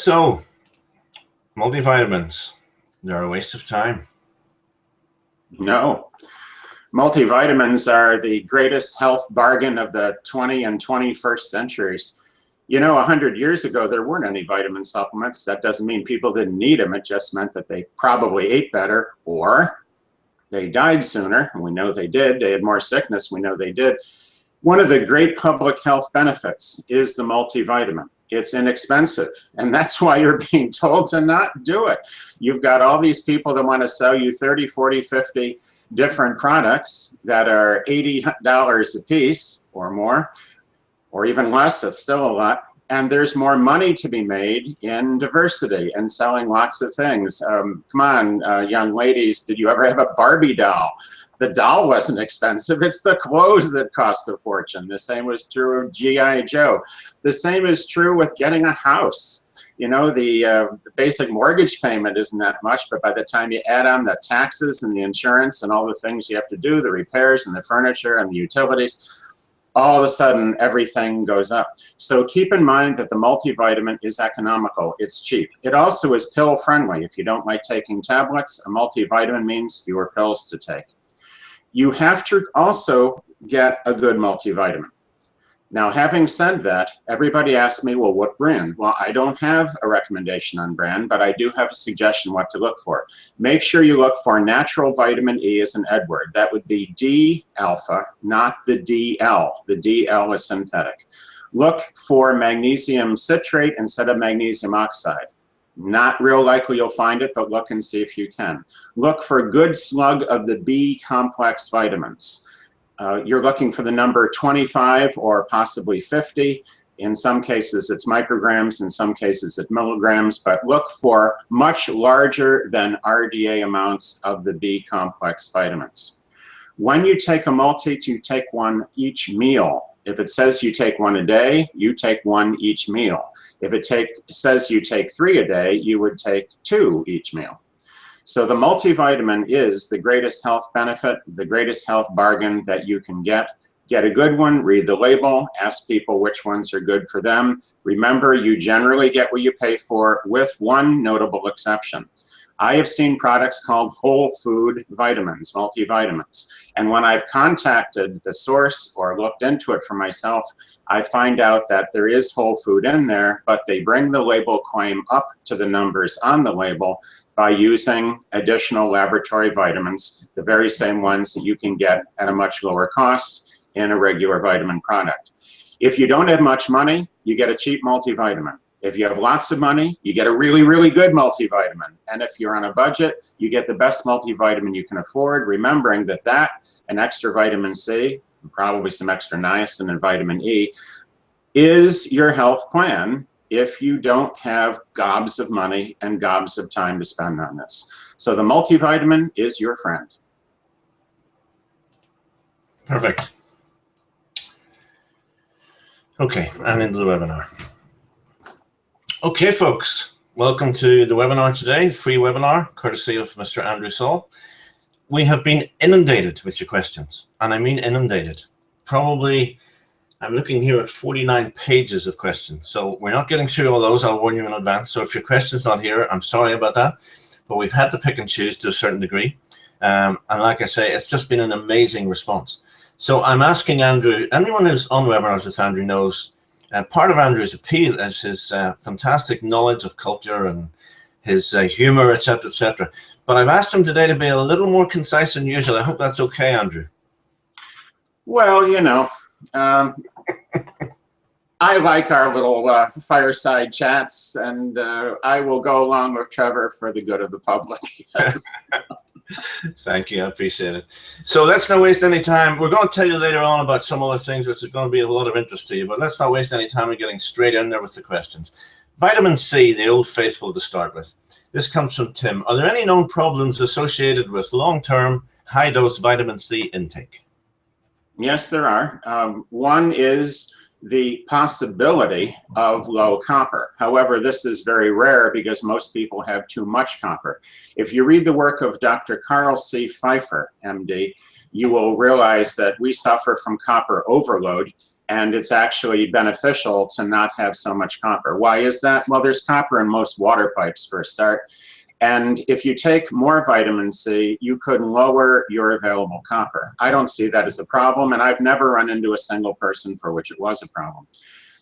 So, multivitamins, they're a waste of time. No. Multivitamins are the greatest health bargain of the 20th and 21st centuries. You know, 100 years ago, there weren't any vitamin supplements. That doesn't mean people didn't need them. It just meant that they probably ate better or they died sooner. We know they did. They had more sickness. We know they did. One of the great public health benefits is the multivitamin. It's inexpensive, and that's why you're being told to not do it. You've got all these people that want to sell you 30, 40, 50 different products that are $80 a piece or more, or even less. That's still a lot. And there's more money to be made in diversity and selling lots of things. Come on, young ladies, did you ever have a Barbie doll? The doll wasn't expensive. It's the clothes that cost a fortune. The same was true of G.I. Joe. The same is true with getting a house. You know, the basic mortgage payment isn't that much, but by the time you add on the taxes and the insurance and all the things you have to do, the repairs and the furniture and the utilities, all of a sudden everything goes up. So keep in mind that the multivitamin is economical. It's cheap. It also is pill friendly. If you don't like taking tablets, a multivitamin means fewer pills to take. You have to also get a good multivitamin. Now, having said that, everybody asks me, well, what brand? Well, I don't have a recommendation on brand, but I do have a suggestion what to look for. Make sure you look for natural vitamin E as in Edward. That would be D-alpha, not the DL. The DL is synthetic. Look for magnesium citrate instead of magnesium oxide. Not real likely you'll find it, but look and see if you can. Look for a good slug of the B complex vitamins. You're looking for the number 25 or possibly 50. In some cases it's micrograms, in some cases it's milligrams, but look for much larger than RDA amounts of the B complex vitamins. When you take a multi, you take one each meal. If it says you take one a day, you take one each meal. If it says you take 3 a day, you would take 2 each meal. So the multivitamin is the greatest health benefit, the greatest health bargain that you can get. Get a good one, read the label, ask people which ones are good for them. Remember, you generally get what you pay for, with one notable exception. I have seen products called whole food vitamins, multivitamins. And when I've contacted the source or looked into it for myself, I find out that there is whole food in there, but they bring the label claim up to the numbers on the label by using additional laboratory vitamins, the very same ones that you can get at a much lower cost in a regular vitamin product. If you don't have much money, you get a cheap multivitamin. If you have lots of money, you get a really, really good multivitamin. And if you're on a budget, you get the best multivitamin you can afford, remembering that and extra vitamin C, and probably some extra niacin and vitamin E, is your health plan if you don't have gobs of money and gobs of time to spend on this. So the multivitamin is your friend. Perfect. Okay, and into the webinar. Okay, folks, welcome to the webinar today, free webinar, courtesy of Mr. Andrew Saul. We have been inundated with your questions, and I mean inundated. Probably, I'm looking here at 49 pages of questions, so we're not getting through all those, I'll warn you in advance. So if your question's not here, I'm sorry about that, but we've had to pick and choose to a certain degree. And like I say, it's just been an amazing response. So I'm asking Andrew, anyone who's on webinars with Andrew knows, part of Andrew's appeal is his fantastic knowledge of culture and his humor, etc., etc. But I've asked him today to be a little more concise than usual. I hope that's okay, Andrew. Well, you know, I like our little fireside chats, and I will go along with Trevor for the good of the public. Yes. Thank you, I appreciate it. So let's not waste any time. We're going to tell you later on about some other things which is going to be of a lot of interest to you, but let's not waste any time in getting straight in there with the questions. Vitamin C, the old faithful to start with. This comes from Tim. Are there any known problems associated with long-term high-dose vitamin C intake? Yes, there are. One is the possibility of low copper. However, this is very rare because most people have too much copper. If you read the work of Dr. Carl C. Pfeiffer, MD, you will realize that we suffer from copper overload, and it's actually beneficial to not have so much copper. Why is that? Well, there's copper in most water pipes for a start. And if you take more vitamin C, you could lower your available copper. I don't see that as a problem, and I've never run into a single person for which it was a problem.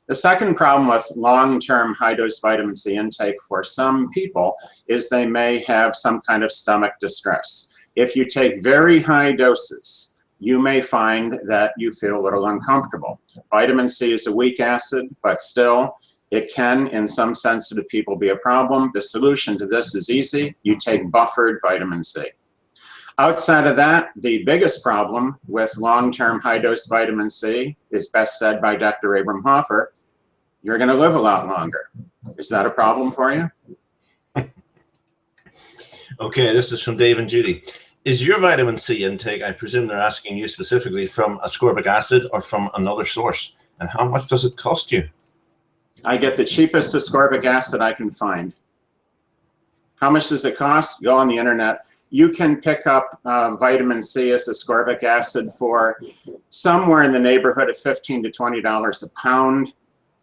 The second problem with long-term high-dose vitamin C intake for some people is they may have some kind of stomach distress. If you take very high doses, you may find that you feel a little uncomfortable. Vitamin C is a weak acid, but still, it can, in some sensitive people, be a problem. The solution to this is easy. You take buffered vitamin C. Outside of that, the biggest problem with long-term high-dose vitamin C is best said by Dr. Abram Hoffer: you're going to live a lot longer. Is that a problem for you? Okay, this is from Dave and Judy. Is your vitamin C intake, I presume they're asking you specifically, from ascorbic acid or from another source? And how much does it cost you? I get the cheapest ascorbic acid I can find. How much does it cost? Go on the internet. You can pick up vitamin C as ascorbic acid for somewhere in the neighborhood of $15 to $20 a pound.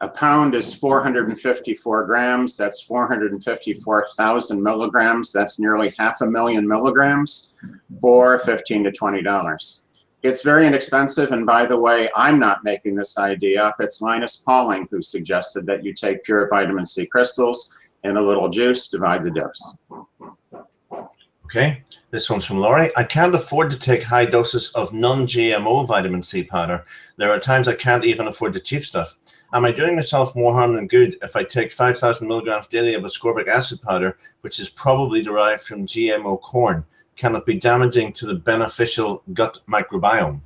A pound is 454 grams. That's 454,000 milligrams. That's nearly 500,000 milligrams for $15 to $20. It's very inexpensive, and by the way, I'm not making this idea up. It's Linus Pauling who suggested that you take pure vitamin C crystals in a little juice, divide the dose. Okay, this one's from Laurie. I can't afford to take high doses of non-GMO vitamin C powder. There are times I can't even afford the cheap stuff. Am I doing myself more harm than good if I take 5,000 milligrams daily of ascorbic acid powder, which is probably derived from GMO corn? Can it be damaging to the beneficial gut microbiome?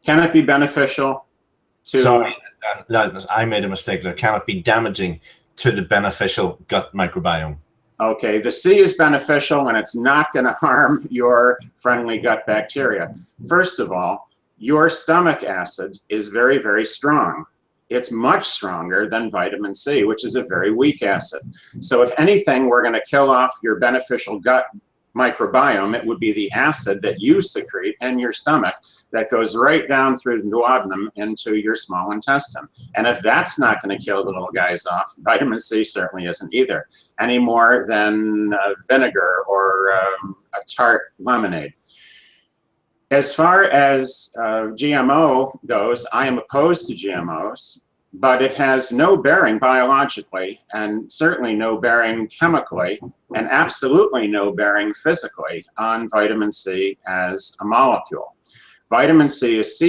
Can it be beneficial to... Sorry, I made a mistake there. Can it be damaging to the beneficial gut microbiome? Okay, the C is beneficial and it's not going to harm your friendly gut bacteria. First of all, your stomach acid is very, very strong. It's much stronger than vitamin C, which is a very weak acid. So if anything, we're going to kill off your beneficial gut microbiome. It would be the acid that you secrete in your stomach that goes right down through the duodenum into your small intestine. And if that's not going to kill the little guys off, vitamin C certainly isn't either, any more than vinegar or a tart lemonade. As far as GMO goes, I am opposed to GMOs, but it has no bearing biologically, and certainly no bearing chemically, and absolutely no bearing physically on vitamin C as a molecule. Vitamin C is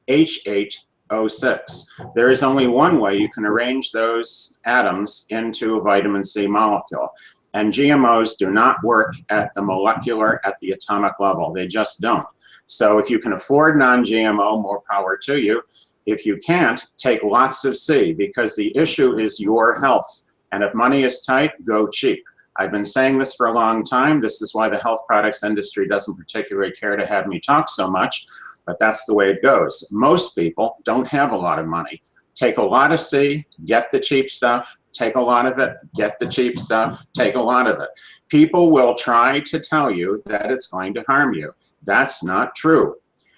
C6H8O6. There is only one way you can arrange those atoms into a vitamin C molecule. And GMOs do not work at the molecular, at the atomic level. They just don't. So if you can afford non-GMO, more power to you. If you can't, take lots of C, because the issue is your health. And if money is tight, go cheap. I've been saying this for a long time. This is why the health products industry doesn't particularly care to have me talk so much, but that's the way it goes. Most people don't have a lot of money. Take a lot of C, get the cheap stuff, take a lot of it, get the cheap stuff, take a lot of it. People will try to tell you that it's going to harm you. That's not true.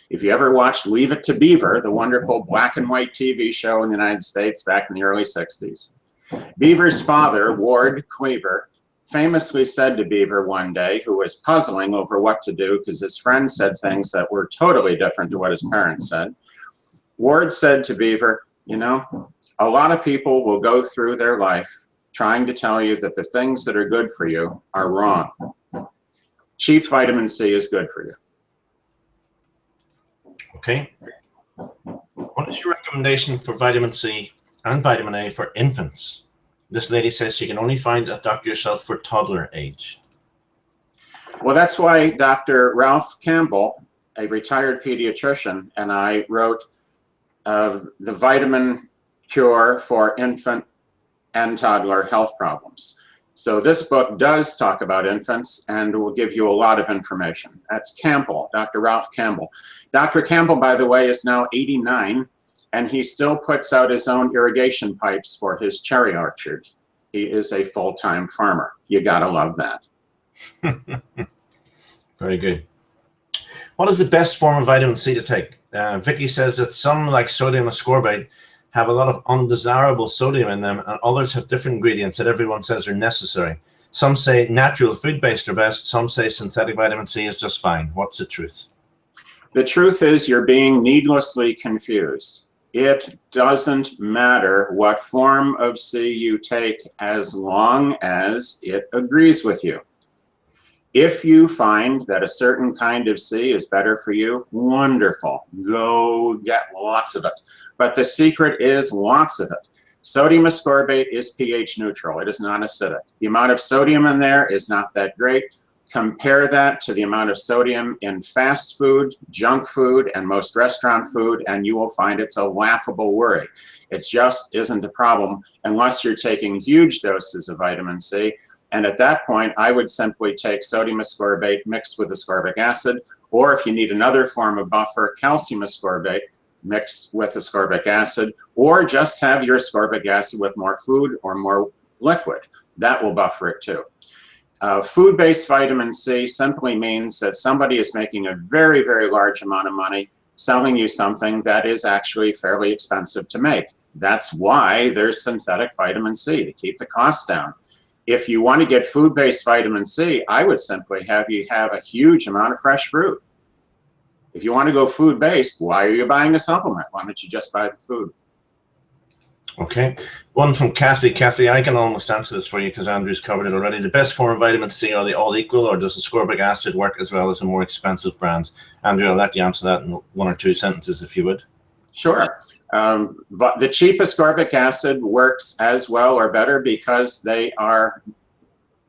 If you ever watched Leave It to Beaver, the wonderful black and white TV show in the United States back in the early 60s, Beaver's father, Ward Cleaver, famously said to Beaver one day, who was puzzling over what to do because his friends said things that were totally different to what his parents said. Ward said to Beaver, you know, a lot of people will go through their life trying to tell you that the things that are good for you are wrong. Cheap vitamin C is good for you. Okay. What is your recommendation for vitamin C and vitamin A for infants? This lady says she can only find a doctor yourself for toddler age. Well, that's why Dr. Ralph Campbell, a retired pediatrician, and I wrote the vitamin cure for infant and toddler health problems. So this book does talk about infants and will give you a lot of information. That's Campbell, Dr. Ralph Campbell. Dr. Campbell, by the way, is now 89, and he still puts out his own irrigation pipes for his cherry orchard. He is a full-time farmer. You gotta love that. Very good. What is the best form of vitamin C to take? Vicky says that some, like sodium ascorbate, have a lot of undesirable sodium in them, and others have different ingredients that everyone says are necessary. Some say natural food-based are best. Some say synthetic vitamin C is just fine. What's the truth? The truth is you're being needlessly confused. It doesn't matter what form of C you take as long as it agrees with you. If you find that a certain kind of C is better for you, wonderful. Go get lots of it. But the secret is lots of it. Sodium ascorbate is pH neutral. It is not acidic. The amount of sodium in there is not that great. Compare that to the amount of sodium in fast food, junk food, and most restaurant food, and you will find it's a laughable worry. It just isn't a problem unless you're taking huge doses of vitamin C. And at that point, I would simply take sodium ascorbate mixed with ascorbic acid, or if you need another form of buffer, calcium ascorbate mixed with ascorbic acid, or just have your ascorbic acid with more food or more liquid. That will buffer it too. Food-based vitamin C simply means that somebody is making a very, very large amount of money selling you something that is actually fairly expensive to make. That's why there's synthetic vitamin C, to keep the cost down. If you want to get food-based vitamin C, I would simply have you have a huge amount of fresh fruit. If you want to go food-based, why are you buying a supplement? Why don't you just buy the food? Okay, one from Kathy. Kathy, I can almost answer this for you because Andrew's covered it already. The best form of vitamin C, are they all equal, or does ascorbic acid work as well as the more expensive brands? Andrew, I'll let you answer that in 1 or 2 sentences if you would. Sure. The cheap ascorbic acid works as well or better because they are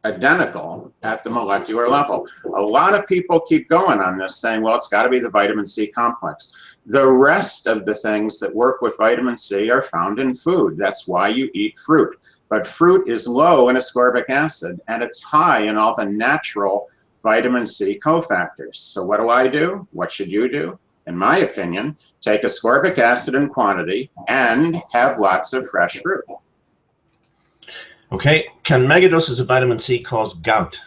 identical at the molecular level. A lot of people keep going on this saying, well, it's got to be the vitamin C complex. The rest of the things that work with vitamin C are found in food. That's why you eat fruit. But fruit is low in ascorbic acid, and it's high in all the natural vitamin C cofactors. So what do? What should you do? In my opinion, take ascorbic acid in quantity and have lots of fresh fruit. Okay, can megadoses of vitamin C cause gout?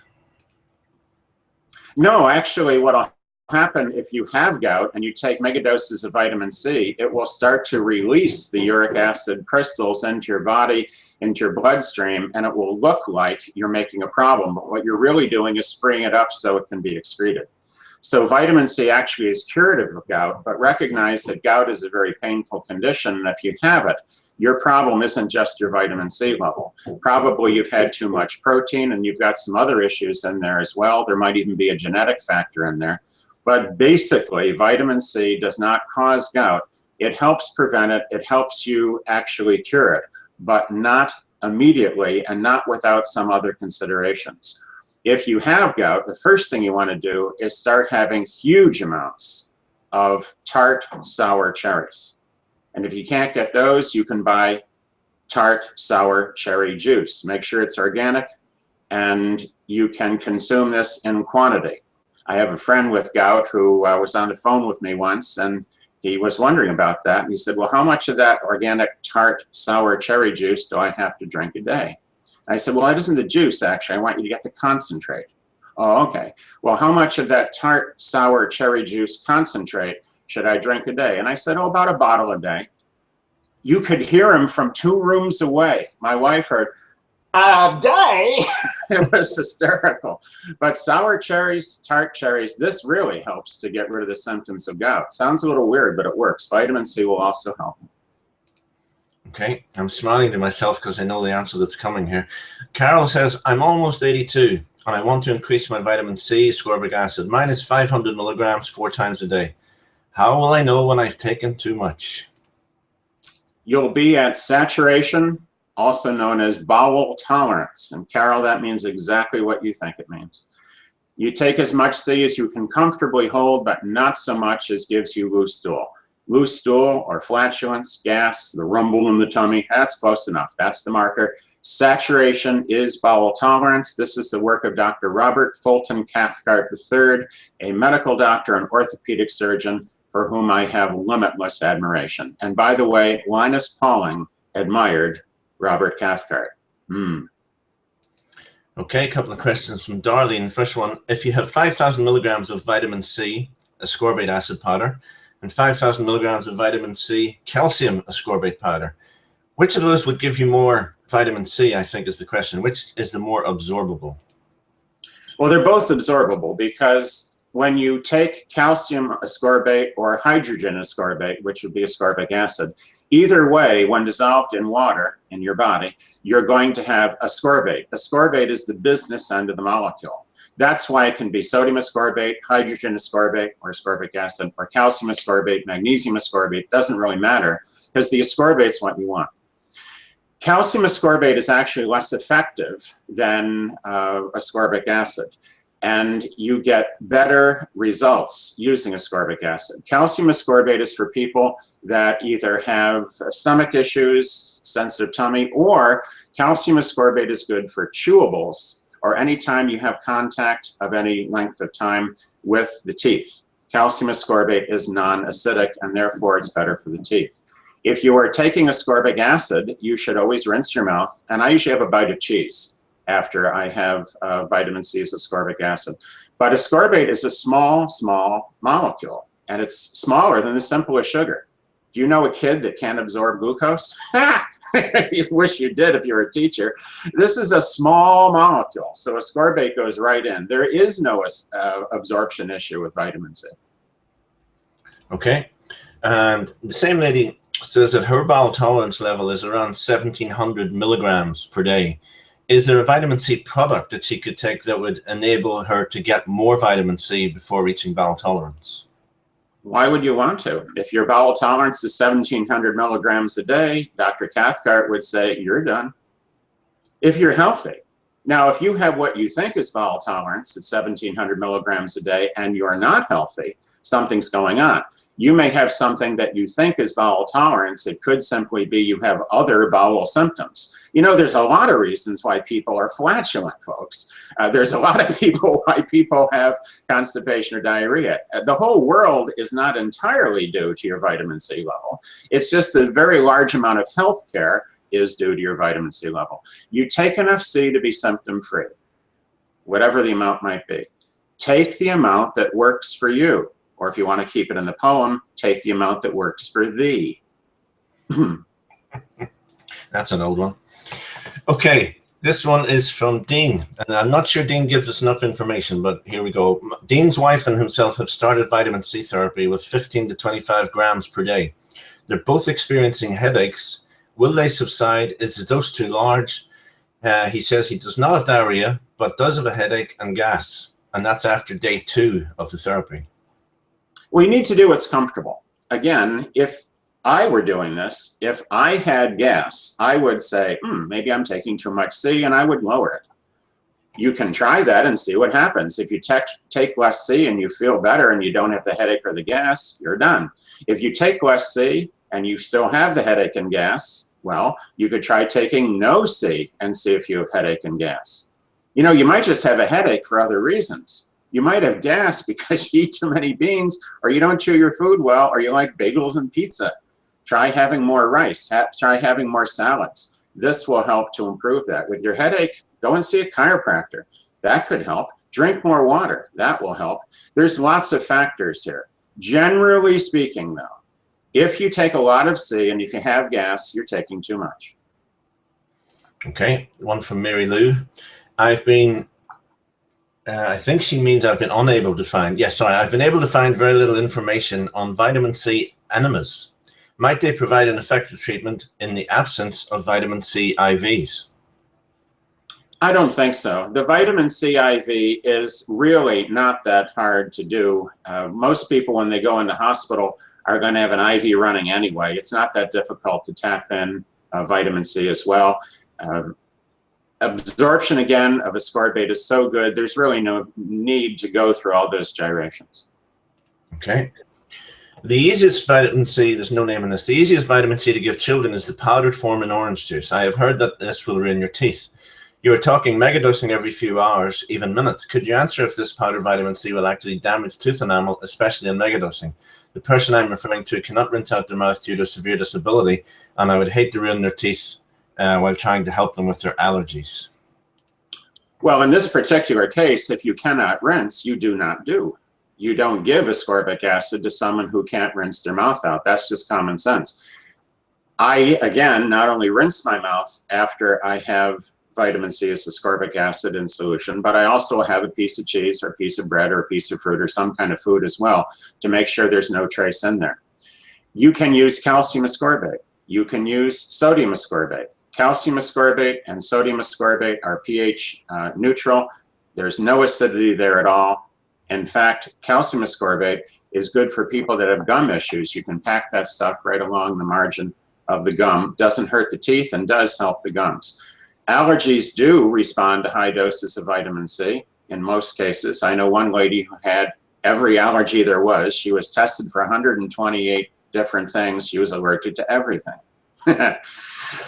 No, actually what'll happen if you have gout and you take megadoses of vitamin C, it will start to release the uric acid crystals into your body, into your bloodstream, and it will look like you're making a problem. But what you're really doing is freeing it up so it can be excreted. So vitamin C actually is curative of gout, but recognize that gout is a very painful condition. And if you have it, your problem isn't just your vitamin C level. Probably you've had too much protein and you've got some other issues in there as well. There might even be a genetic factor in there. But basically, vitamin C does not cause gout. It helps prevent it. It helps you actually cure it, but not immediately and not without some other considerations. If you have gout, the first thing you want to do is start having huge amounts of tart sour cherries. And if you can't get those, you can buy tart sour cherry juice. Make sure it's organic, and you can consume this in quantity. I have a friend with gout who was on the phone with me once, and he was wondering about that. And he said, well, how much of that organic tart sour cherry juice do I have to drink a day? I said, well, that isn't the juice, actually. I want you to get the concentrate. Oh, okay. Well, how much of that tart sour cherry juice concentrate should I drink a day? And I said, oh, about a bottle a day. You could hear him from 2 rooms away. My wife heard, a day? It was hysterical. But sour cherries, tart cherries, this really helps to get rid of the symptoms of gout. Sounds a little weird, but it works. Vitamin C will also help. Okay, I'm smiling to myself because I know the answer that's coming here. Carol says, I'm almost 82 and I want to increase my vitamin C ascorbic acid. Mine is 500 milligrams 4 times a day. How will I know when I've taken too much? You'll be at saturation, also known as bowel tolerance. And Carol, that means exactly what you think it means. You take as much C as you can comfortably hold, but not so much as gives you loose stool. Loose stool or flatulence, gas, the rumble in the tummy, that's close enough. That's the marker. Saturation is bowel tolerance. This is the work of Dr. Robert Fulton Cathcart III, a medical doctor and orthopedic surgeon for whom I have limitless admiration. And by the way, Linus Pauling admired Robert Cathcart. Okay, a couple of questions from Darlene. First one, if you have 5,000 milligrams of vitamin C, ascorbate acid powder, and 5,000 milligrams of vitamin C, calcium ascorbate powder. Which of those would give you more vitamin C, I think is the question. Which is the more absorbable? Well, they're both absorbable because when you take calcium ascorbate or hydrogen ascorbate, which would be ascorbic acid, either way, when dissolved in water in your body, you're going to have ascorbate. Ascorbate is the business end of the molecule. That's why it can be sodium ascorbate, hydrogen ascorbate, or ascorbic acid, or calcium ascorbate, magnesium ascorbate. It doesn't really matter because the ascorbate's what you want. Calcium ascorbate is actually less effective than ascorbic acid, and you get better results using ascorbic acid. Calcium ascorbate is for people that either have stomach issues, sensitive tummy, or calcium ascorbate is good for chewables or anytime you have contact of any length of time with the teeth. Calcium ascorbate is non-acidic, and therefore it's better for the teeth. If you are taking ascorbic acid, you should always rinse your mouth, and I usually have a bite of cheese after I have vitamin C's ascorbic acid. But ascorbate is a small molecule, and it's smaller than the simplest sugar. Do you know a kid that can't absorb glucose? You wish you did if you were a teacher. This is a small molecule, so ascorbate goes right in. There is no absorption issue with vitamin C. Okay, and the same lady says that her bowel tolerance level is around 1,700 milligrams per day. Is there a vitamin C product that she could take that would enable her to get more vitamin C before reaching bowel tolerance? Why would you want to? If your bowel tolerance is 1,700 milligrams a day, Dr. Cathcart would say, you're done. If you're healthy. Now, if you have what you think is bowel tolerance at 1,700 milligrams a day and you're not healthy, something's going on. You may have something that you think is bowel tolerance. It could simply be you have other bowel symptoms. You know, there's a lot of reasons why people are flatulent, folks. There's a lot of people why people have constipation or diarrhea. The whole world is not entirely due to your vitamin C level. It's just the very large amount of health care is due to your vitamin C level. You take enough C to be symptom-free, whatever the amount might be. Take the amount that works for you. Or if you want to keep it in the poem, take the amount that works for thee. That's an old one. Okay, this one is from Dean. And I'm not sure Dean gives us enough information, but here we go. Dean's wife and himself have started vitamin C therapy with 15 to 25 grams per day. They're both experiencing headaches. Will they subside? Is the dose too large? He says he does not have diarrhea, but does have a headache and gas. And that's after day 2 of the therapy. We need to do what's comfortable. Again, if I were doing this, if I had gas, I would say, maybe I'm taking too much C, and I would lower it. You can try that and see what happens. If you take less C and you feel better and you don't have the headache or the gas, you're done. If you take less C and you still have the headache and gas, well, you could try taking no C and see if you have headache and gas. You know, you might just have a headache for other reasons. You might have gas because you eat too many beans, or you don't chew your food well, or you like bagels and pizza. Try having more rice. Try having more salads. This will help to improve that. With your headache, go and see a chiropractor. That could help. Drink more water. That will help. There's lots of factors here. Generally speaking, though, if you take a lot of C and if you have gas, you're taking too much. Okay, one from Mary Lou. I've been I think she means I've been unable to find. Yes, sorry. I've been able to find very little information on vitamin C enemas. Might they provide an effective treatment in the absence of vitamin C IVs? I don't think so. The vitamin C IV is really not that hard to do. Most people, when they go into hospital, are going to have an IV running anyway. It's not that difficult to tap in vitamin C as well. Absorption, again, of ascorbate is so good, there's really no need to go through all those gyrations. Okay. The easiest vitamin C, there's no name in this, the easiest vitamin C to give children is the powdered form in orange juice. I have heard that this will ruin your teeth. You are talking megadosing every few hours, even minutes. Could you answer if this powdered vitamin C will actually damage tooth enamel, especially in megadosing? The person I'm referring to cannot rinse out their mouth due to severe disability, and I would hate to ruin their teeth while trying to help them with their allergies. Well, in this particular case, if you cannot rinse, you do not do. You don't give ascorbic acid to someone who can't rinse their mouth out. That's just common sense. I, again, not only rinse my mouth after I have vitamin C as ascorbic acid in solution, but I also have a piece of cheese or a piece of bread or a piece of fruit or some kind of food as well to make sure there's no trace in there. You can use calcium ascorbate. You can use sodium ascorbate. Calcium ascorbate and sodium ascorbate are pH neutral. There's no acidity there at all. In fact, calcium ascorbate is good for people that have gum issues. You can pack that stuff right along the margin of the gum. Doesn't hurt the teeth and does help the gums. Allergies do respond to high doses of vitamin C in most cases. I know one lady who had every allergy there was. She was tested for 128 different things. She was allergic to everything.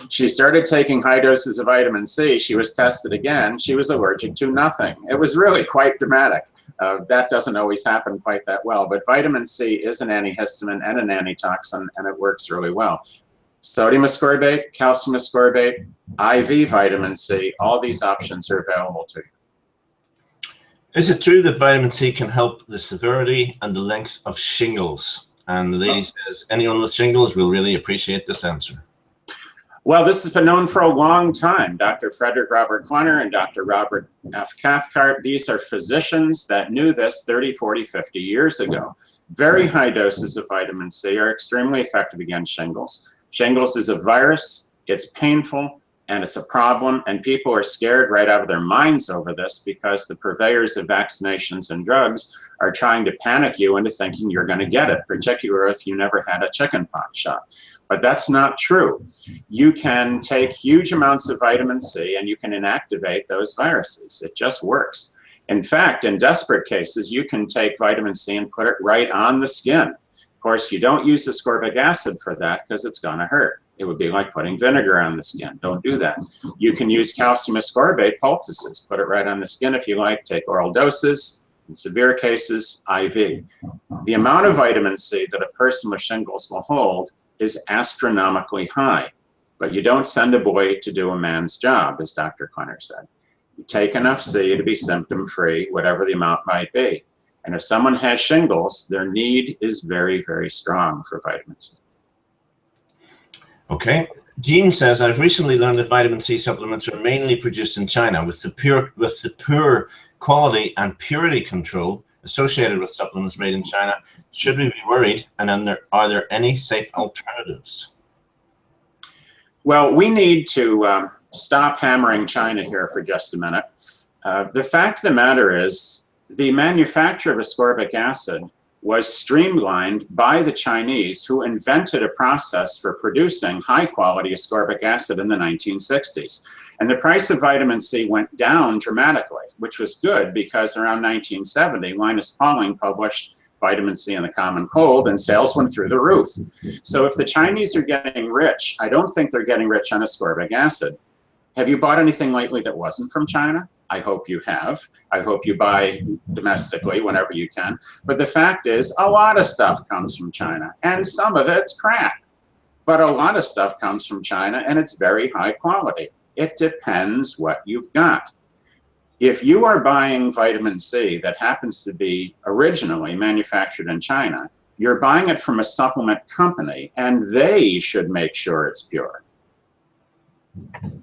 She started taking high doses of vitamin C. She was tested again. She was allergic to nothing. It was really quite dramatic. That doesn't always happen quite that well, but vitamin C is an antihistamine and an antitoxin, and it works really well. Sodium ascorbate, calcium ascorbate, IV vitamin C, all these options are available to you. Is it true that vitamin C can help the severity and the length of shingles? And the lady says, anyone with shingles will really appreciate this answer. Well, this has been known for a long time. Dr. Frederick Robert Quenner and Dr. Robert F. Cathcart, these are physicians that knew this 30, 40, 50 years ago. Very high doses of vitamin C are extremely effective against shingles. Shingles is a virus, it's painful, and it's a problem, and people are scared right out of their minds over this because the purveyors of vaccinations and drugs are trying to panic you into thinking you're going to get it, particularly if you never had a chickenpox shot. But that's not true. You can take huge amounts of vitamin C and you can inactivate those viruses. It just works. In fact, in desperate cases, you can take vitamin C and put it right on the skin. Of course, you don't use ascorbic acid for that because it's going to hurt. It would be like putting vinegar on the skin. Don't do that. You can use calcium ascorbate poultices. Put it right on the skin if you like. Take oral doses. In severe cases, IV. The amount of vitamin C that a person with shingles will hold is astronomically high. But you don't send a boy to do a man's job, as Dr. Quenner said. You take enough C to be symptom-free, whatever the amount might be. And if someone has shingles, their need is very, very strong for vitamin C. Okay. Jean says, I've recently learned that vitamin C supplements are mainly produced in China. With the poor quality and purity control associated with supplements made in China, should we be worried? And then are there any safe alternatives? Well, we need to stop hammering China here for just a minute. The fact of the matter is the manufacture of ascorbic acid was streamlined by the Chinese, who invented a process for producing high-quality ascorbic acid in the 1960s. And the price of vitamin C went down dramatically, which was good because around 1970, Linus Pauling published Vitamin C and the Common Cold, and sales went through the roof. So if the Chinese are getting rich, I don't think they're getting rich on ascorbic acid. Have you bought anything lately that wasn't from China? I hope you have. I hope you buy domestically whenever you can. But the fact is, a lot of stuff comes from China, and some of it's crap. But a lot of stuff comes from China, and it's very high quality. It depends what you've got. If you are buying vitamin C that happens to be originally manufactured in China, you're buying it from a supplement company, and they should make sure it's pure.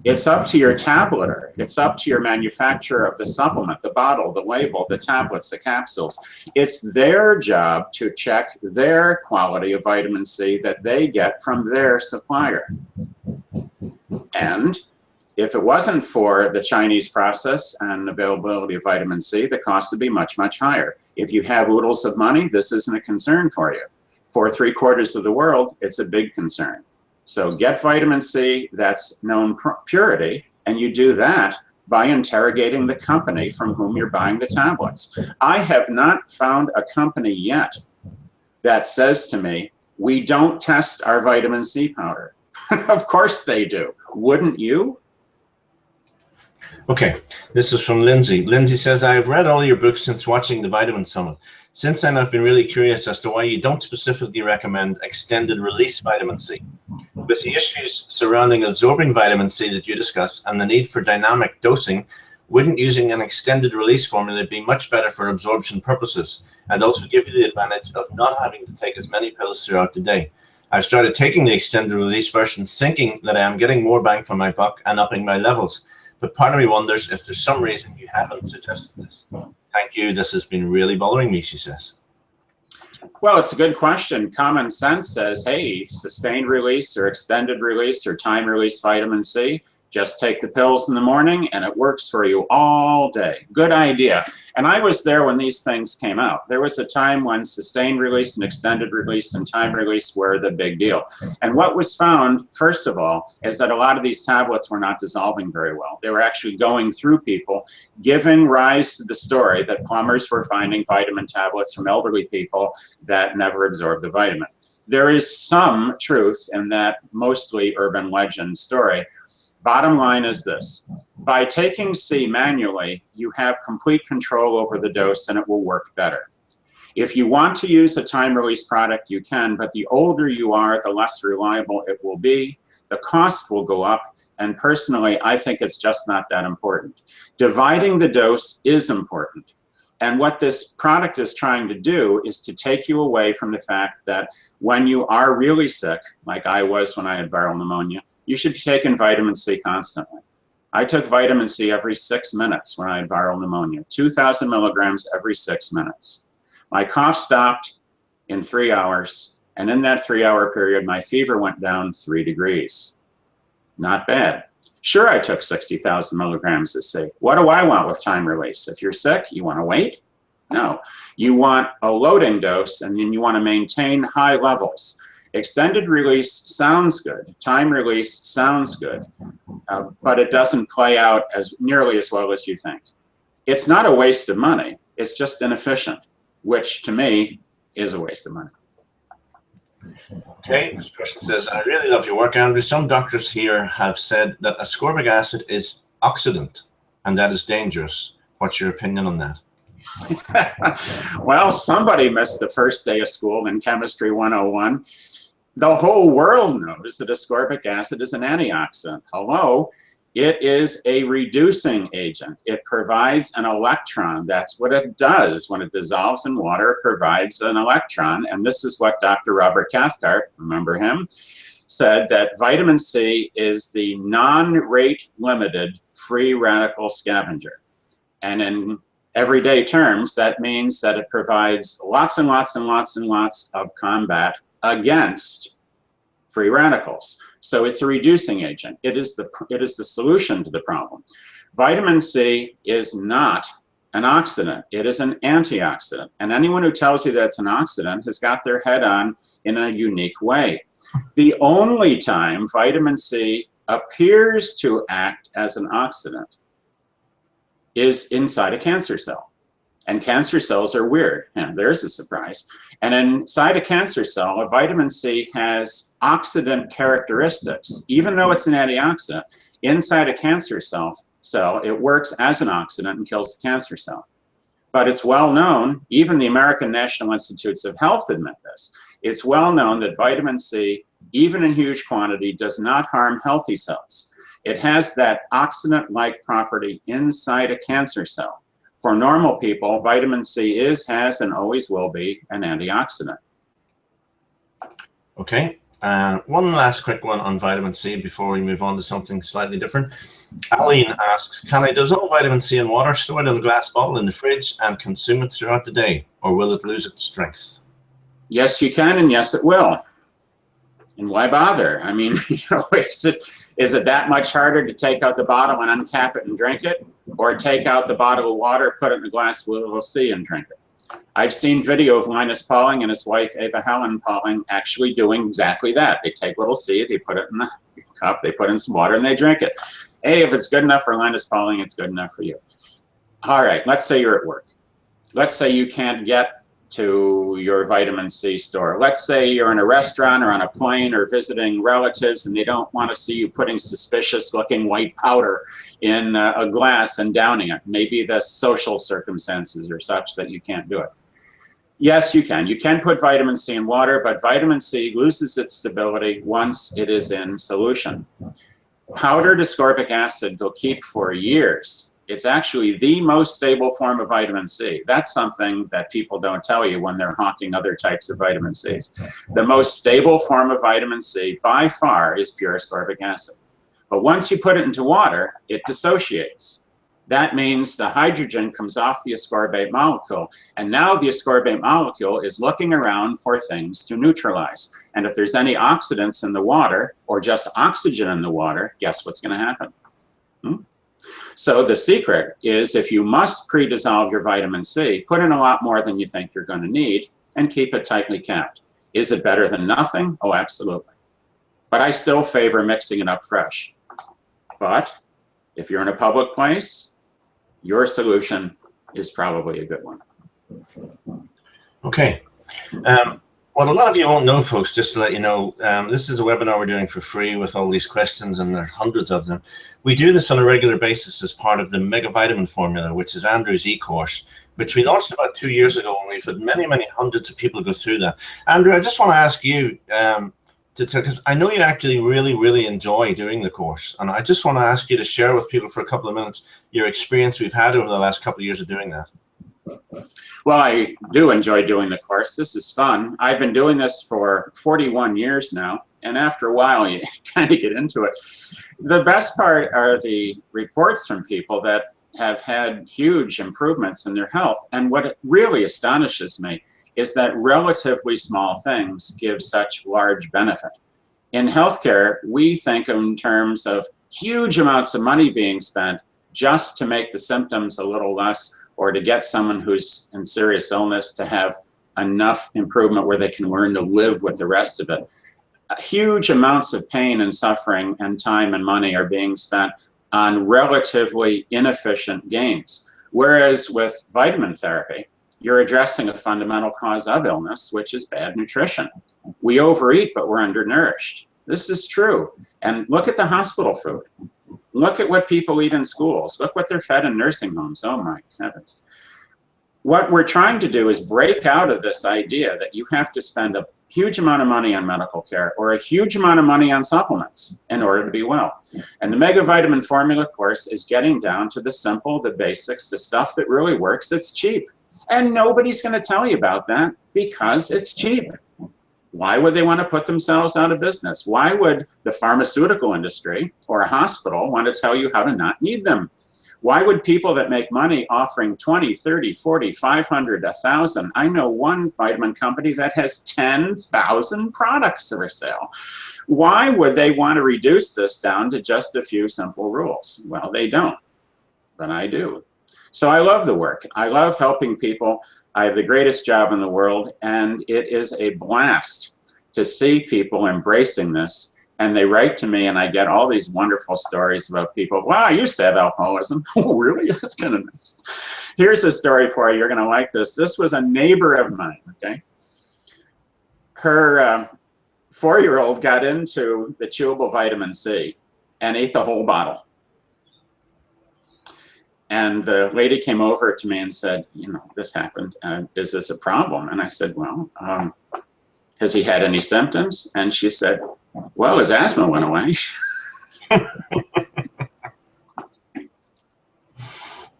It's up to your tableter. It's up to your manufacturer of the supplement, the bottle, the label, the tablets, the capsules. It's their job to check their quality of vitamin C that they get from their supplier. And if it wasn't for the Chinese process and availability of vitamin C, the cost would be much, much higher. If you have oodles of money, this isn't a concern for you. For 3/4 of the world, it's a big concern. So get vitamin C that's known purity, and you do that by interrogating the company from whom you're buying the tablets. I have not found a company yet that says to me, we don't test our vitamin C powder. Of course they do. Wouldn't you? Okay, this is from Lindsay. Lindsay says, I've read all your books since watching the Vitamin Summit. Since then, I've been really curious as to why you don't specifically recommend extended release vitamin C. With the issues surrounding absorbing vitamin C that you discuss and the need for dynamic dosing, wouldn't using an extended release formula be much better for absorption purposes? and also give you the advantage of not having to take as many pills throughout the day. I've started taking the extended release version thinking that I am getting more bang for my buck and upping my levels. But part of me wonders if there's some reason you haven't suggested this. Thank you. This has been really bothering me, she says. Well, it's a good question. Common sense says, hey, sustained release or extended release or time release vitamin C, just take the pills in the morning and it works for you all day. Good idea. And I was there when these things came out. There was a time when sustained release and extended release and time release were the big deal. And what was found, first of all, is that a lot of these tablets were not dissolving very well. They were actually going through people, giving rise to the story that plumbers were finding vitamin tablets from elderly people that never absorbed the vitamin. There is some truth in that mostly urban legend story. Bottom line is this: by taking C manually, you have complete control over the dose and it will work better. If you want to use a time release product, you can, but the older you are, the less reliable it will be. The cost will go up, and personally, I think it's just not that important. Dividing the dose is important. And what this product is trying to do is to take you away from the fact that when you are really sick, like I was when I had viral pneumonia, you should be taking vitamin C constantly. I took vitamin C every 6 minutes when I had viral pneumonia, 2,000 milligrams every 6 minutes. My cough stopped in 3 hours, and in that 3-hour period, my fever went down 3 degrees. Not bad. Sure, I took 60,000 milligrams of C. What do I want with time release? If you're sick, you want to wait? No. You want a loading dose, and then you want to maintain high levels. Extended release sounds good. Time release sounds good, but it doesn't play out nearly as well as you think. It's not a waste of money. It's just inefficient, which to me is a waste of money. Okay, this person says, I really love your work, Andrew. Some doctors here have said that ascorbic acid is oxidant, and that is dangerous. What's your opinion on that? Well, somebody missed the first day of school in Chemistry 101. The whole world knows that ascorbic acid is an antioxidant. Hello, it is a reducing agent. It provides an electron. That's what it does. When it dissolves in water, it provides an electron. And this is what Dr. Robert Cathcart, remember him, said, that vitamin C is the non-rate limited free radical scavenger. And in everyday terms, that means that it provides lots and lots and lots and lots of combat against free radicals. So it's a reducing agent. It is the solution to the problem. Vitamin C is not an oxidant. It is an antioxidant. And anyone who tells you that it's an oxidant has got their head on in a unique way. The only time vitamin C appears to act as an oxidant is inside a cancer cell. And cancer cells are weird. Yeah, there's a surprise. And inside a cancer cell, a vitamin C has oxidant characteristics. Even though it's an antioxidant, inside a cancer cell, it works as an oxidant and kills the cancer cell. But it's well known, even the American National Institutes of Health admit this, it's well known that vitamin C, even in huge quantity, does not harm healthy cells. It has that oxidant-like property inside a cancer cell. For normal people, vitamin C is, has, and always will be an antioxidant. Okay, one last quick one on vitamin C before we move on to something slightly different. Aline asks, can I dissolve vitamin C in water, store it in a glass bottle in the fridge, and consume it throughout the day, or will it lose its strength? Yes, you can, and yes, it will. And why bother? I mean, you know, is it that much harder to take out the bottle and uncap it and drink it, or take out the bottle of water, put it in a glass with a little C and drink it? I've seen video of Linus Pauling and his wife, Ava Helen Pauling, actually doing exactly that. They take little C, they put it in the cup, they put in some water, and they drink it. Hey, if it's good enough for Linus Pauling, it's good enough for you. All right, let's say you're at work. Let's say you can't get to your vitamin C store. Let's say you're in a restaurant or on a plane or visiting relatives and they don't want to see you putting suspicious looking white powder in a glass and downing it. Maybe the social circumstances are such that you can't do it. Yes, you can. You can put vitamin C in water, but vitamin C loses its stability once it is in solution. Powdered ascorbic acid will keep for years. It's actually the most stable form of vitamin C. That's something that people don't tell you when they're hawking other types of vitamin Cs. The most stable form of vitamin C by far is pure ascorbic acid. But once you put it into water, it dissociates. That means the hydrogen comes off the ascorbate molecule, and now the ascorbate molecule is looking around for things to neutralize. And if there's any oxidants in the water, or just oxygen in the water, guess what's going to happen? So the secret is, if you must pre-dissolve your vitamin C, put in a lot more than you think you're going to need, and keep it tightly capped. Is it better than nothing? Oh, absolutely. But I still favor mixing it up fresh. But if you're in a public place, your solution is probably a good one. Okay. What a lot of you won't know, folks, just to let you know, this is a webinar we're doing for free with all these questions, and there are hundreds of them. We do this on a regular basis as part of the Mega Vitamin Formula, which is Andrew's e-course, which we launched about 2 years ago, and we've had many, many hundreds of people go through that. Andrew, I just want to ask you, because I know you actually really enjoy doing the course, and I just want to ask you to share with people for a couple of minutes your experience we've had over the last couple of years of doing that. Well, I do enjoy doing the course. This is fun. I've been doing this for 41 years now, and after a while you kind of get into it. The best part are the reports from people that have had huge improvements in their health, and what really astonishes me is that relatively small things give such large benefit. In healthcare, we think in terms of huge amounts of money being spent just to make the symptoms a little less, or to get someone who's in serious illness to have enough improvement where they can learn to live with the rest of it. Huge amounts of pain and suffering and time and money are being spent on relatively inefficient gains. Whereas with vitamin therapy, you're addressing a fundamental cause of illness, which is bad nutrition. We overeat, but we're undernourished. This is true. And look at the hospital food. Look at what people eat in schools. Look what they're fed in nursing homes. Oh my heavens. What we're trying to do is break out of this idea that you have to spend a huge amount of money on medical care or a huge amount of money on supplements in order to be well. And the Mega Vitamin Formula course is getting down to the simple, the basics, the stuff that really works, that's cheap. And nobody's going to tell you about that because it's cheap. Why would they want to put themselves out of business? Why would the pharmaceutical industry or a hospital want to tell you how to not need them? Why would people that make money offering 20, 30, 40, 500, 1,000? I know one vitamin company that has 10,000 products for sale. Why would they want to reduce this down to just a few simple rules? Well, they don't, but I do. So I love the work. I love helping people. I have the greatest job in the world, and it is a blast to see people embracing this. And they write to me, and I get all these wonderful stories about people. Wow, I used to have alcoholism. Oh, really? That's kind of nice. Here's a story for you. You're going to like this. This was a neighbor of mine, okay? Her 4-year-old got into the chewable vitamin C and ate the whole bottle. And the lady came over to me and said, you know, this happened. Is this a problem? And I said, well, has he had any symptoms? And she said, well, his asthma went away.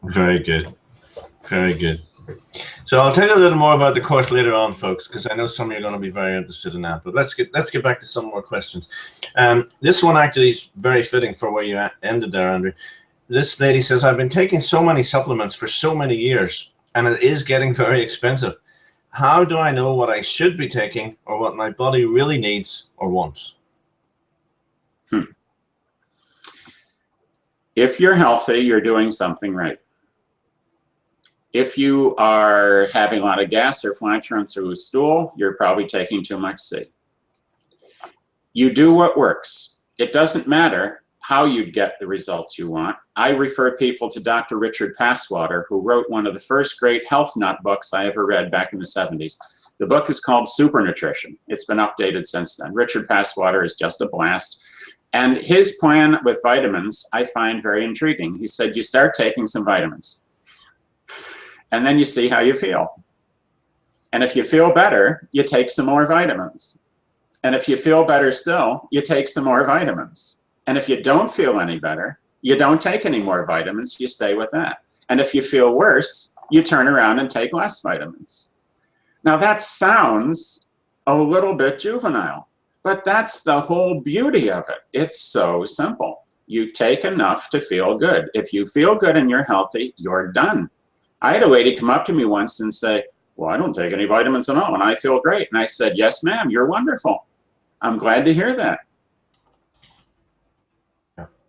Very good. Very good. So I'll tell you a little more about the course later on, folks, because I know some of you are going to be very interested in that. But let's get back to some more questions. This one actually is very fitting for where you ended there, Andrew. This lady says, I've been taking so many supplements for so many years, and it is getting very expensive. How do I know what I should be taking or what my body really needs or wants? If you're healthy, you're doing something right. If you are having a lot of gas or flatulence through stool, you're probably taking too much C. You do what works. It doesn't matter how you'd get the results you want. I refer people to Dr. Richard Passwater, who wrote one of the first great health nut books I ever read back in the 70s. The book is called Super Nutrition. It's been updated since then. Richard Passwater is just a blast. And his plan with vitamins, I find very intriguing. He said, you start taking some vitamins, and then you see how you feel. And if you feel better, you take some more vitamins. And if you feel better still, you take some more vitamins. And if you don't feel any better, You don't take any more vitamins, you stay with that. And if you feel worse, you turn around and take less vitamins. Now that sounds a little bit juvenile, but that's the whole beauty of it. It's so simple. You take enough to feel good. If you feel good and you're healthy, you're done. I had a lady come up to me once and say, well, I don't take any vitamins at all and I feel great. And I said, yes, ma'am, you're wonderful. I'm glad to hear that.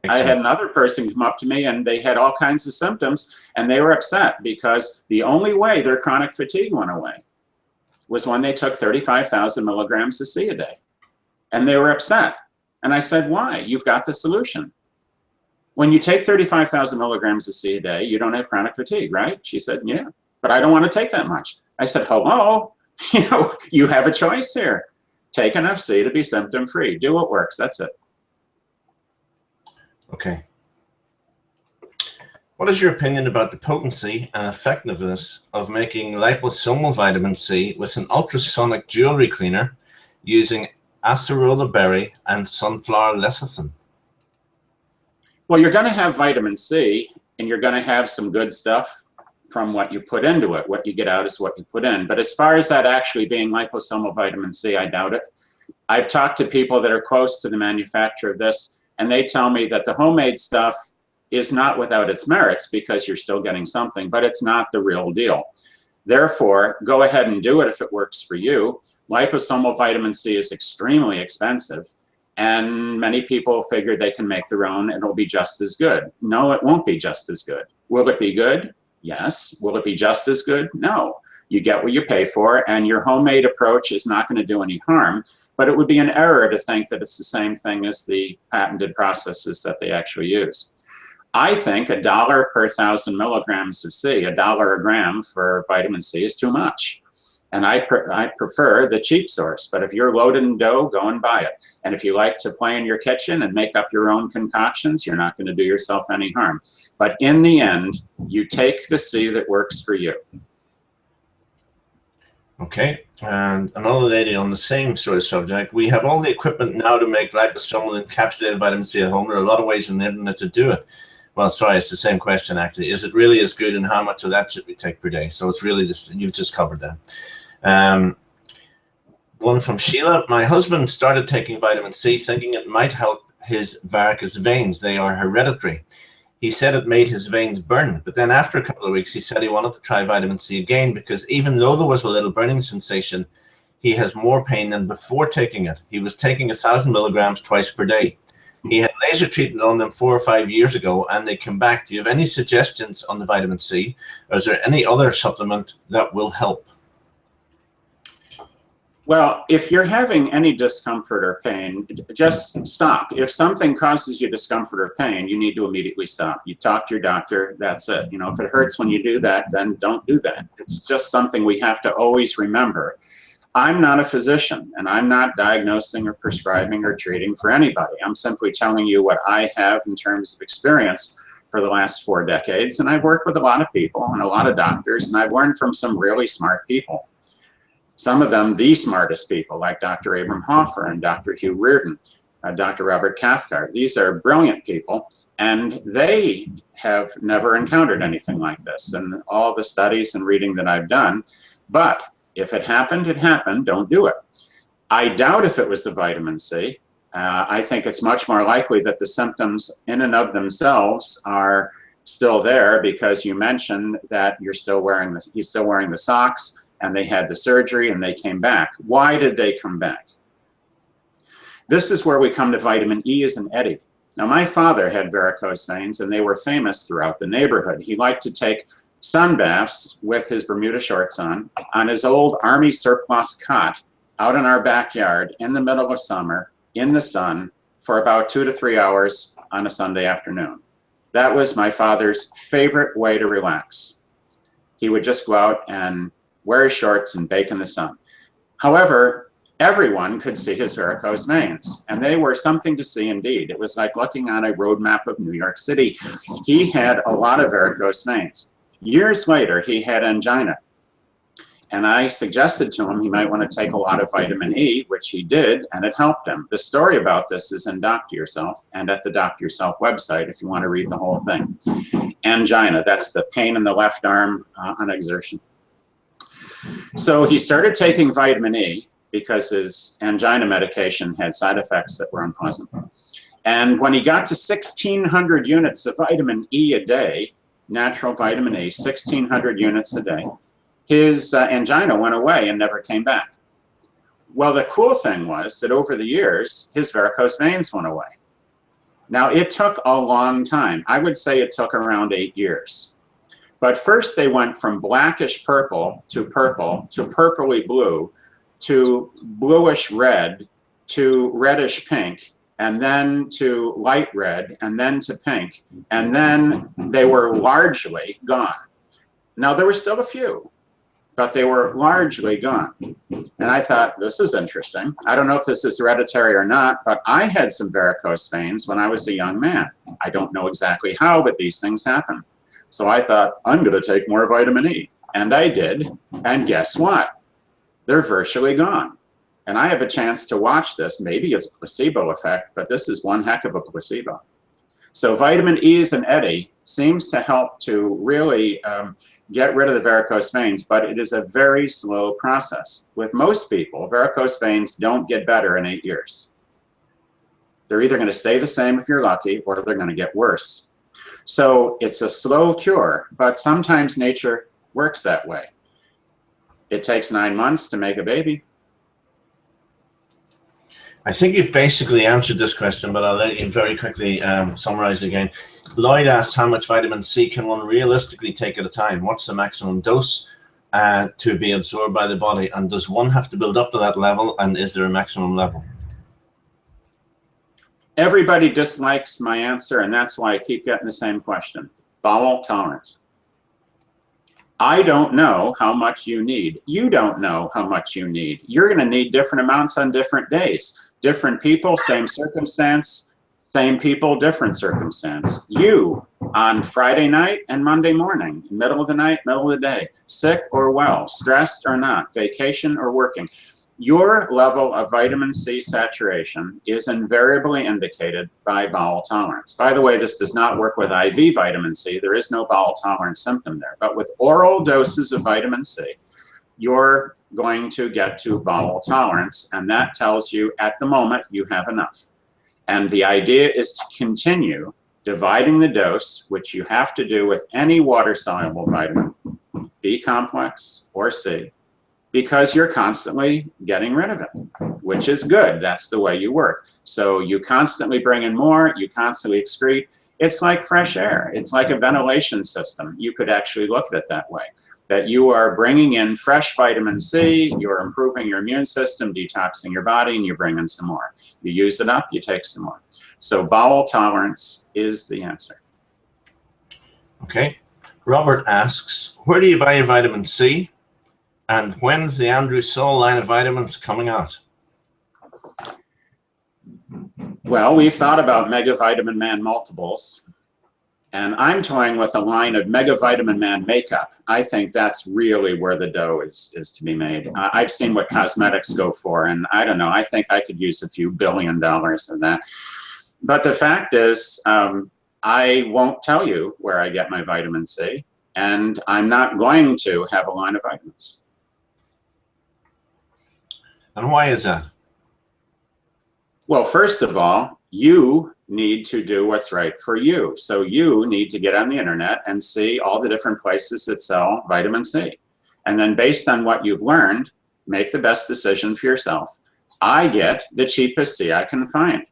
I had another person come up to me and they had all kinds of symptoms and they were upset because the only way their chronic fatigue went away was when they took 35,000 milligrams of C a day. And they were upset. And I said, why? You've got the solution. When you take 35,000 milligrams of C a day, you don't have chronic fatigue, right? She said, yeah, but I don't want to take that much. I said, hello, you have a choice here. Take enough C to be symptom-free. Do what works, that's it. Okay. What is your opinion about the potency and effectiveness of making liposomal vitamin C with an ultrasonic jewelry cleaner using acerola berry and sunflower lecithin? Well, you're going to have vitamin C and you're going to have some good stuff from what you put into it. What you get out is what you put in. But as far as that actually being liposomal vitamin C, I doubt it. I've talked to people that are close to the manufacture of this, and they tell me that the homemade stuff is not without its merits because you're still getting something, but it's not the real deal. Therefore, go ahead and do it if it works for you. Liposomal vitamin C is extremely expensive, and many people figure they can make their own and it'll be just as good. No, it won't be just as good. Will it be good? Yes. Will it be just as good? No. You get what you pay for, and your homemade approach is not going to do any harm, but it would be an error to think that it's the same thing as the patented processes that they actually use. I think $1 per 1,000 milligrams of C, $1 a gram for vitamin C is too much. And I prefer the cheap source, but if you're loaded in dough, go and buy it. And if you like to play in your kitchen and make up your own concoctions, you're not going to do yourself any harm. But in the end, you take the C that works for you. Okay, and another lady on the same sort of subject. We have all the equipment now to make liposomal encapsulated vitamin C at home. There are a lot of ways on the internet to do it. Well, sorry, it's the same question actually. Is it really as good, and how much of that should we take per day? So it's really this, you've just covered that. One from Sheila. My husband started taking vitamin C thinking it might help his varicose veins. They are hereditary. He said it made his veins burn, but then after a couple of weeks, he said he wanted to try vitamin C again because even though there was a little burning sensation, he has more pain than before taking it. He was taking 1,000 milligrams twice per day. He had laser treatment on them 4 or 5 years ago, and they come back. Do you have any suggestions on the vitamin C, or is there any other supplement that will help? Well, if you're having any discomfort or pain, just stop. If something causes you discomfort or pain, you need to immediately stop. You talk to your doctor, that's it. You know, if it hurts when you do that, then don't do that. It's just something we have to always remember. I'm not a physician, and I'm not diagnosing or prescribing or treating for anybody. I'm simply telling you what I have in terms of experience for the last 4 decades, and I've worked with a lot of people and a lot of doctors, and I've learned from some really smart people. Some of them, the smartest people, like Dr. Abram Hoffer and Dr. Hugh Reardon, Dr. Robert Cathcart. These are brilliant people, and they have never encountered anything like this in all the studies and reading that I've done. But if it happened, it happened. Don't do it. I doubt if it was the vitamin C. I think it's much more likely that the symptoms in and of themselves are still there, because you mentioned that he's still wearing the socks, and they had the surgery and they came back. Why did they come back? This is where we come to vitamin E as an eddy. Now, my father had varicose veins, and they were famous throughout the neighborhood. He liked to take sun baths with his Bermuda shorts on his old Army surplus cot out in our backyard in the middle of summer in the sun for about 2 to 3 hours on a Sunday afternoon. That was my father's favorite way to relax. He would just go out and wear his shorts and bake in the sun. However, everyone could see his varicose veins, and they were something to see indeed. It was like looking on a road map of New York City. He had a lot of varicose veins. Years later, he had angina, And I suggested to him he might want to take a lot of vitamin E, which he did, and it helped him. The story about this is in Doctor Yourself and at the Doctor Yourself website if you want to read the whole thing. Angina, that's the pain in the left arm on exertion. So he started taking vitamin E because his angina medication had side effects that were unpleasant. And when he got to 1,600 units of vitamin E a day, natural vitamin E, 1,600 units a day, his angina went away and never came back. Well, the cool thing was that over the years, his varicose veins went away. Now, it took a long time. I would say it took around 8 years. But first they went from blackish purple to purpley blue to bluish red to reddish pink, and then to light red, and then to pink, and then they were largely gone. Now, there were still a few, but they were largely gone. And I thought, this is interesting. I don't know if this is hereditary or not, but I had some varicose veins when I was a young man. I don't know exactly how, but these things happen. So I thought, I'm going to take more vitamin E. And I did. And guess what? They're virtually gone. And I have a chance to watch this. Maybe it's placebo effect, but this is one heck of a placebo. So vitamin E as an eddy seems to help to really get rid of the varicose veins, but it is a very slow process. With most people, varicose veins don't get better in 8 years. They're either going to stay the same if you're lucky, or they're going to get worse. So it's a slow cure, but sometimes nature works that way. It takes 9 months to make a baby. I think you've basically answered this question, but I'll let you very quickly summarize again. Lloyd asked how much vitamin C can one realistically take at a time? What's the maximum dose to be absorbed by the body? And does one have to build up to that level? And is there a maximum level? Everybody dislikes my answer, and that's why I keep getting the same question. Bowel tolerance. I don't know how much you need. You don't know how much you need. You're going to need different amounts on different days. Different people, same circumstance. Same people, different circumstance. You on Friday night and Monday morning, middle of the night, middle of the day, sick or well, stressed or not, vacation or working. Your level of vitamin C saturation is invariably indicated by bowel tolerance. By the way, this does not work with IV vitamin C. There is no bowel tolerance symptom there. But with oral doses of vitamin C, you're going to get to bowel tolerance, and that tells you at the moment you have enough. And the idea is to continue dividing the dose, which you have to do with any water-soluble vitamin, B complex or C, because you're constantly getting rid of it, which is good. That's the way you work. So you constantly bring in more, you constantly excrete. It's like fresh air. It's like a ventilation system. You could actually look at it that way, that you are bringing in fresh vitamin C, you're improving your immune system, detoxing your body, and you bring in some more. You use it up, you take some more. So bowel tolerance is the answer. Okay. Robert asks, where do you buy your vitamin C? And when's the Andrew Saul line of vitamins coming out? Well, we've thought about Mega Vitamin Man multiples, and I'm toying with a line of Mega Vitamin Man makeup. I think that's really where the dough is to be made. I've seen what cosmetics go for, and I don't know, I think I could use a few $1 billion of that. But the fact is, I won't tell you where I get my vitamin C, and I'm not going to have a line of vitamins. And why is that? Well, first of all, you need to do what's right for you. So you need to get on the internet and see all the different places that sell vitamin C. And then based on what you've learned, make the best decision for yourself. I get the cheapest C I can find.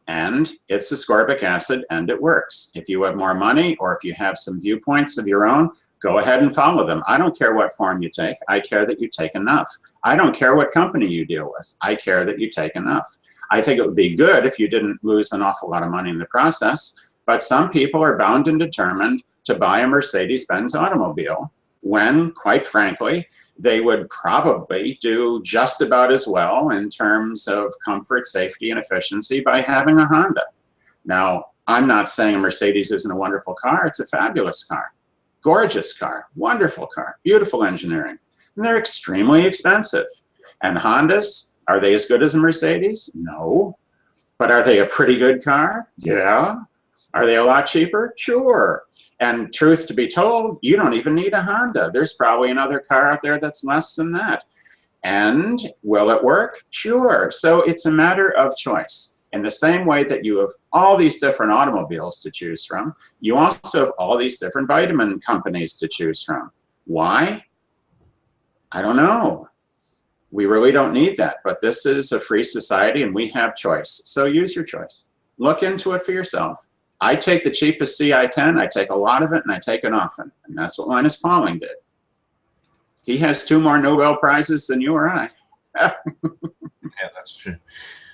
And it's ascorbic acid, and it works. If you have more money, or if you have some viewpoints of your own, go ahead and follow them. I don't care what form you take. I care that you take enough. I don't care what company you deal with. I care that you take enough. I think it would be good if you didn't lose an awful lot of money in the process, but some people are bound and determined to buy a Mercedes-Benz automobile when, quite frankly, they would probably do just about as well in terms of comfort, safety, and efficiency by having a Honda. Now, I'm not saying a Mercedes isn't a wonderful car. It's a fabulous car. Gorgeous car, wonderful car, beautiful engineering. And they're extremely expensive. And Hondas, are they as good as a Mercedes? No. But are they a pretty good car? Yeah. Are they a lot cheaper? Sure. And truth to be told, you don't even need a Honda. There's probably another car out there that's less than that. And will it work? Sure. So it's a matter of choice. In the same way that you have all these different automobiles to choose from, you also have all these different vitamin companies to choose from. Why? I don't know. We really don't need that, but this is a free society and we have choice. So use your choice. Look into it for yourself. I take the cheapest C I can, I take a lot of it, and I take it often. And that's what Linus Pauling did. He has 2 more Nobel Prizes than you or I. Yeah, that's true.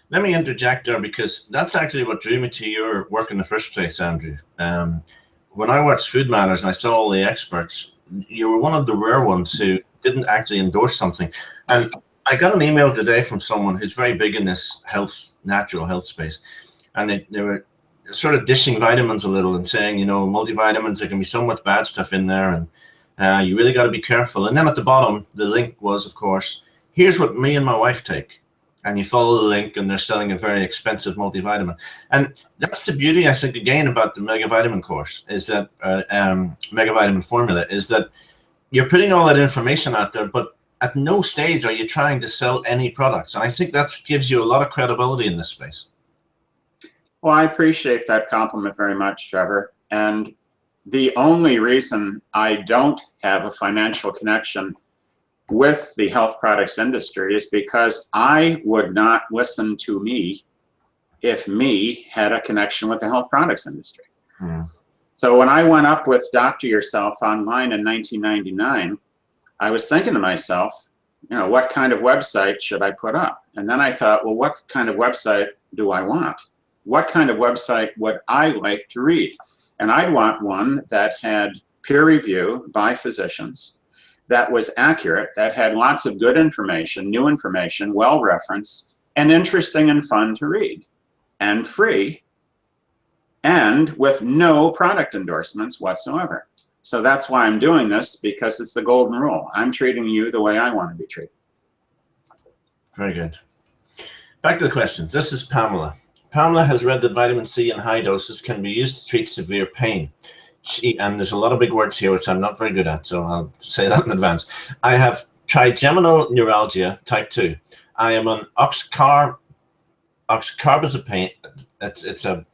Let me interject there, because that's actually what drew me to your work in the first place, Andrew. When I watched Food Matters and I saw all the experts, you were one of the rare ones who didn't actually endorse something. And I got an email today from someone who's very big in this health, natural health space. And they were sort of dishing vitamins a little and saying, you know, multivitamins, there can be so much bad stuff in there, and you really got to be careful. And then at the bottom, the link was, of course, here's what me and my wife take. And you follow the link and they're selling a very expensive multivitamin. And that's the beauty, I think, again, about the Mega Vitamin course, is that Mega Vitamin formula, is that you're putting all that information out there, but at no stage are you trying to sell any products. And I think that gives you a lot of credibility in this space. Well, I appreciate that compliment very much, Trevor. And the only reason I don't have a financial connection with the health products industry is because I would not listen to me if me had a connection with the health products industry. So when I went up with Doctor Yourself online in 1999, I was thinking to myself, you know, what kind of website should I put up? And then I thought, well, what kind of website do I want? What kind of website would I like to read? And I'd want one that had peer review by physicians, that was accurate, that had lots of good information, new information, well referenced, and interesting and fun to read, and free, and with no product endorsements whatsoever. So that's why I'm doing this, because it's the golden rule. I'm treating you the way I want to be treated. Very good. Back to the questions. This is Pamela. Pamela has read that vitamin C in high doses can be used to treat severe pain. And there's a lot of big words here, which I'm not very good at, so I'll say that in advance. I have trigeminal neuralgia type 2. I am on oxcarbazepine. It's some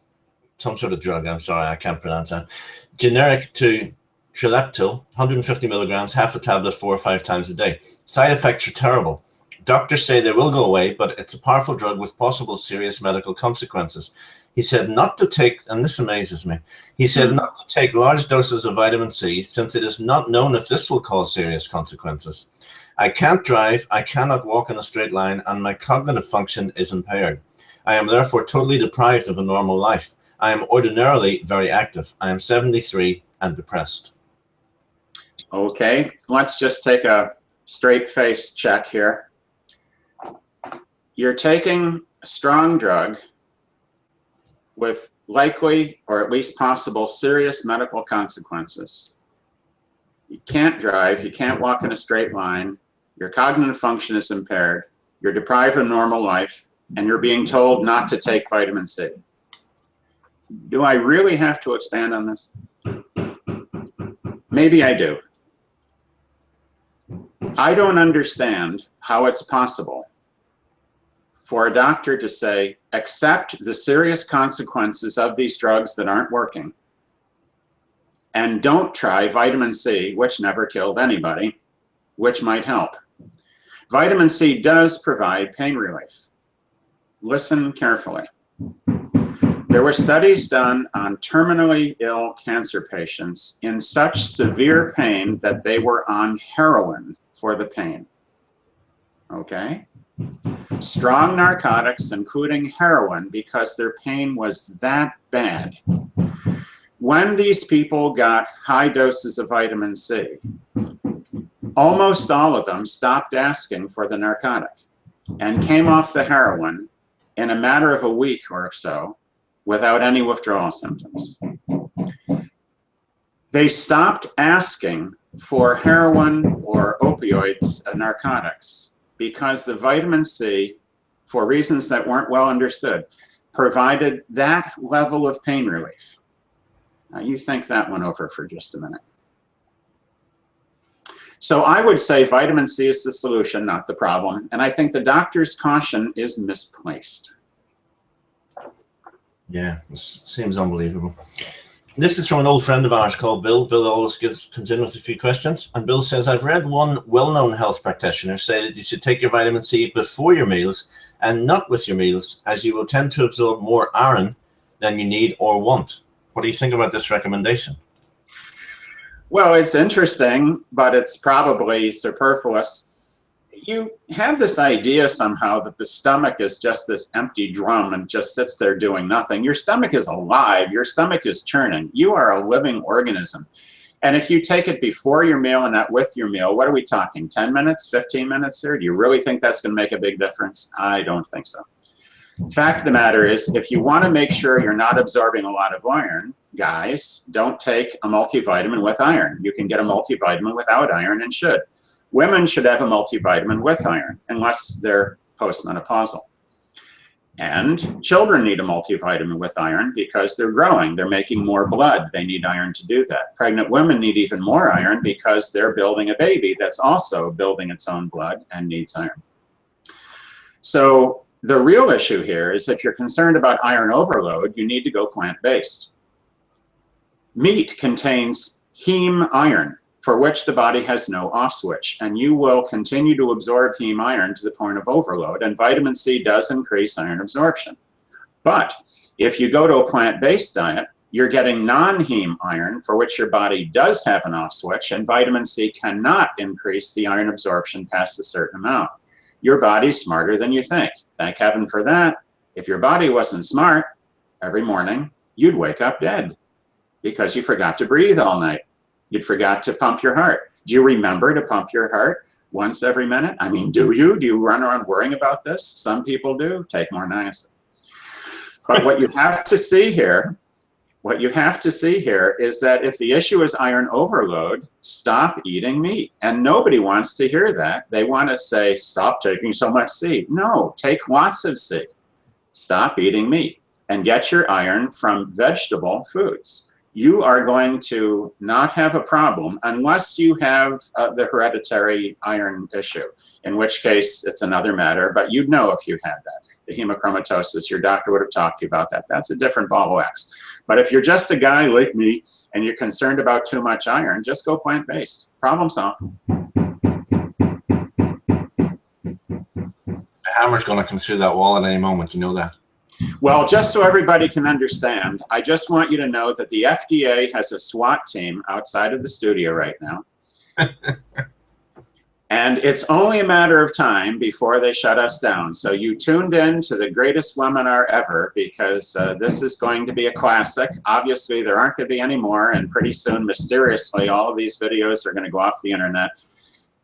sort of drug. I'm sorry, I can't pronounce that. Generic to Trileptil, 150 milligrams, half a tablet 4 or 5 times a day. Side effects are terrible. Doctors say they will go away, but it's a powerful drug with possible serious medical consequences. He said not to take, and this amazes me, he said not to take large doses of vitamin C since it is not known if this will cause serious consequences. I can't drive, I cannot walk in a straight line, and my cognitive function is impaired. I am therefore totally deprived of a normal life. I am ordinarily very active. I am 73 and depressed. Okay, let's just take a straight face check here. You're taking a strong drug with likely, or at least possible, serious medical consequences. You can't drive, you can't walk in a straight line, your cognitive function is impaired, you're deprived of normal life, and you're being told not to take vitamin C. Do I really have to expand on this? Maybe I do. I don't understand how it's possible for a doctor to say, accept the serious consequences of these drugs that aren't working, and don't try vitamin C, which never killed anybody, which might help. Vitamin C does provide pain relief. Listen carefully. There were studies done on terminally ill cancer patients in such severe pain that they were on heroin for the pain. Okay? Strong narcotics, including heroin, because their pain was that bad. When these people got high doses of vitamin C, almost all of them stopped asking for the narcotic and came off the heroin in a matter of a week or so without any withdrawal symptoms. They stopped asking for heroin or opioids and narcotics because the vitamin C, for reasons that weren't well understood, provided that level of pain relief. Now you think that one over for just a minute. So I would say vitamin C is the solution, not the problem. And I think the doctor's caution is misplaced. Yeah, this seems unbelievable. This is from an old friend of ours called Bill. Bill always comes in with a few questions. And Bill says, I've read one well-known health practitioner say that you should take your vitamin C before your meals and not with your meals, as you will tend to absorb more iron than you need or want. What do you think about this recommendation? Well, it's interesting, but it's probably superfluous. You have this idea somehow that the stomach is just this empty drum and just sits there doing nothing. Your stomach is alive. Your stomach is churning. You are a living organism. And if you take it before your meal and not with your meal, what are we talking? 10 minutes, 15 minutes here? Do you really think that's going to make a big difference? I don't think so. Fact of the matter is, if you want to make sure you're not absorbing a lot of iron, guys, don't take a multivitamin with iron. You can get a multivitamin without iron and should. Women should have a multivitamin with iron, unless they're postmenopausal. And children need a multivitamin with iron because they're growing. They're making more blood. They need iron to do that. Pregnant women need even more iron because they're building a baby that's also building its own blood and needs iron. So the real issue here is if you're concerned about iron overload, you need to go plant-based. Meat contains heme iron, for which the body has no off switch, and you will continue to absorb heme iron to the point of overload, and vitamin C does increase iron absorption. But if you go to a plant-based diet, you're getting non-heme iron, for which your body does have an off switch, and vitamin C cannot increase the iron absorption past a certain amount. Your body's smarter than you think. Thank heaven for that. If your body wasn't smart, every morning you'd wake up dead because you forgot to breathe all night. You'd forgot to pump your heart. Do you remember to pump your heart once every minute? I mean, do you? Do you run around worrying about this? Some people do. Take more niacin. But what you have to see here, is that if the issue is iron overload, stop eating meat. And nobody wants to hear that. They want to say, stop taking so much C. No, take lots of C. Stop eating meat and get your iron from vegetable foods. You are going to not have a problem unless you have the hereditary iron issue, in which case it's another matter, but you'd know if you had that. The hemochromatosis, your doctor would have talked to you about that. That's a different ball of wax. But if you're just a guy like me and you're concerned about too much iron, just go plant-based. Problem solved. The hammer's going to come through that wall at any moment, you know that. Well, just so everybody can understand, I just want you to know that the FDA has a SWAT team outside of the studio right now. And it's only a matter of time before they shut us down. So you tuned in to the greatest webinar ever because this is going to be a classic. Obviously, there aren't going to be any more. And pretty soon, mysteriously, all of these videos are going to go off the internet.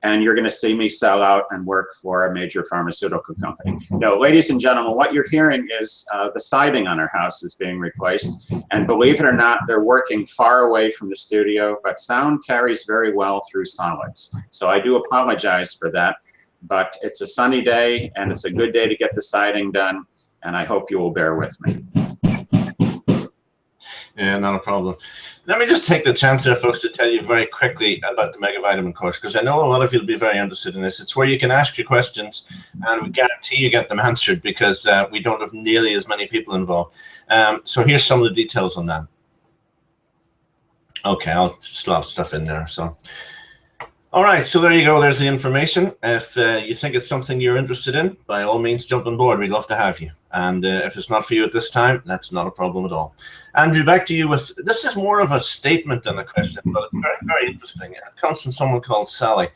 And you're going to see me sell out and work for a major pharmaceutical company. No, ladies and gentlemen, what you're hearing is the siding on our house is being replaced. And believe it or not, they're working far away from the studio, but sound carries very well through solids. So I do apologize for that, but it's a sunny day and it's a good day to get the siding done. And I hope you will bear with me. Yeah, not a problem. Let me just take the chance there, folks, to tell you very quickly about the Mega Vitamin course, because I know a lot of you will be very interested in this. It's where you can ask your questions, and we guarantee you get them answered because we don't have nearly as many people involved. So here's some of the details on that. Okay, I'll slot stuff in there. So, all right, so there you go. There's the information. If you think it's something you're interested in, by all means, jump on board. We'd love to have you. And if it's not for you at this time, that's not a problem at all. Andrew, back to you with, this is more of a statement than a question, but it's very, very interesting. It comes from someone called Sally.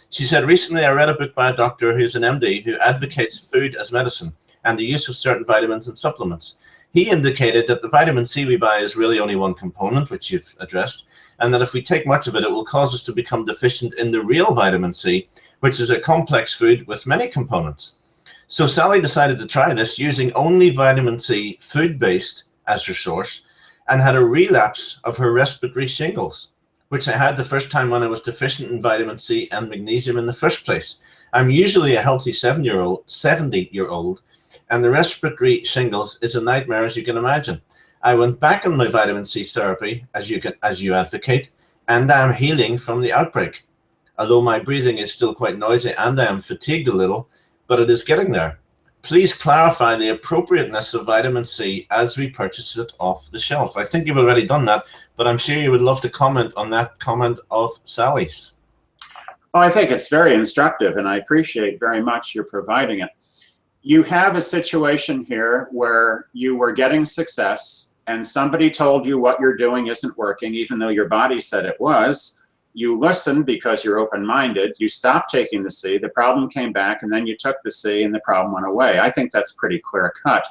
She said, recently I read a book by a doctor who's an MD who advocates food as medicine and the use of certain vitamins and supplements. He indicated that the vitamin C we buy is really only one component, which you've addressed, and that if we take much of it, it will cause us to become deficient in the real vitamin C, which is a complex food with many components. So Sally decided to try this using only vitamin C food-based as her source and had a relapse of her respiratory shingles. which I had the first time when I was deficient in vitamin C and magnesium in the first place. I'm usually a healthy 70-year-old, and the respiratory shingles is a nightmare, as you can imagine. I went back on my vitamin C therapy, as you advocate, and I am healing from the outbreak. Although my breathing is still quite noisy and I am fatigued a little, but it is getting there. Please clarify the appropriateness of vitamin C as we purchase it off the shelf. I think you've already done that, but I'm sure you would love to comment on that comment of Sally's. Oh, I think it's very instructive, and I appreciate very much your providing it. You have a situation here where you were getting success and somebody told you what you're doing isn't working, even though your body said it was. You listened because you're open-minded. You stopped taking the C, the problem came back, and then you took the C and the problem went away. I think that's pretty clear-cut.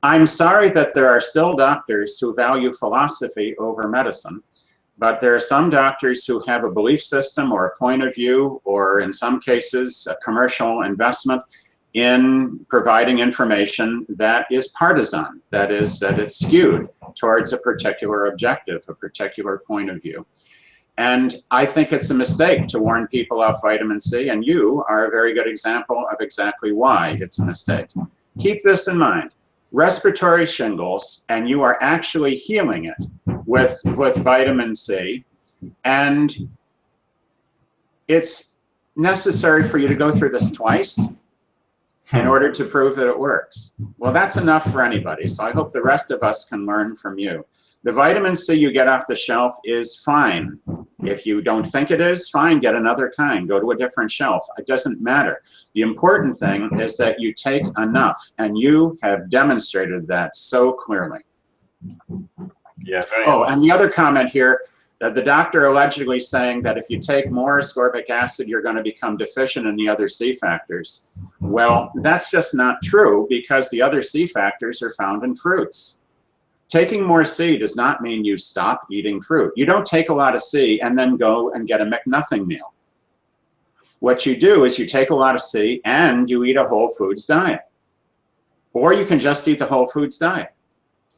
I'm sorry that there are still doctors who value philosophy over medicine, but there are some doctors who have a belief system or a point of view, or in some cases, a commercial investment in providing information that is partisan, that is, that it's skewed towards a particular objective, a particular point of view. And I think it's a mistake to warn people off vitamin C, and you are a very good example of exactly why it's a mistake. Keep this in mind. Respiratory shingles, and you are actually healing it with vitamin C, and it's necessary for you to go through this twice in order to prove that it works. Well, that's enough for anybody, so I hope the rest of us can learn from you. The vitamin C you get off the shelf is fine. If you don't think it is, fine, get another kind, go to a different shelf. It doesn't matter. The important thing is that you take enough, and you have demonstrated that so clearly. Yeah. Oh, and the other comment here, the doctor allegedly saying that if you take more ascorbic acid, you're going to become deficient in the other C factors. Well, that's just not true, because the other C factors are found in fruits. Taking more C does not mean you stop eating fruit. You don't take a lot of C and then go and get a McNothing meal. What you do is you take a lot of C and you eat a whole foods diet. Or you can just eat the whole foods diet.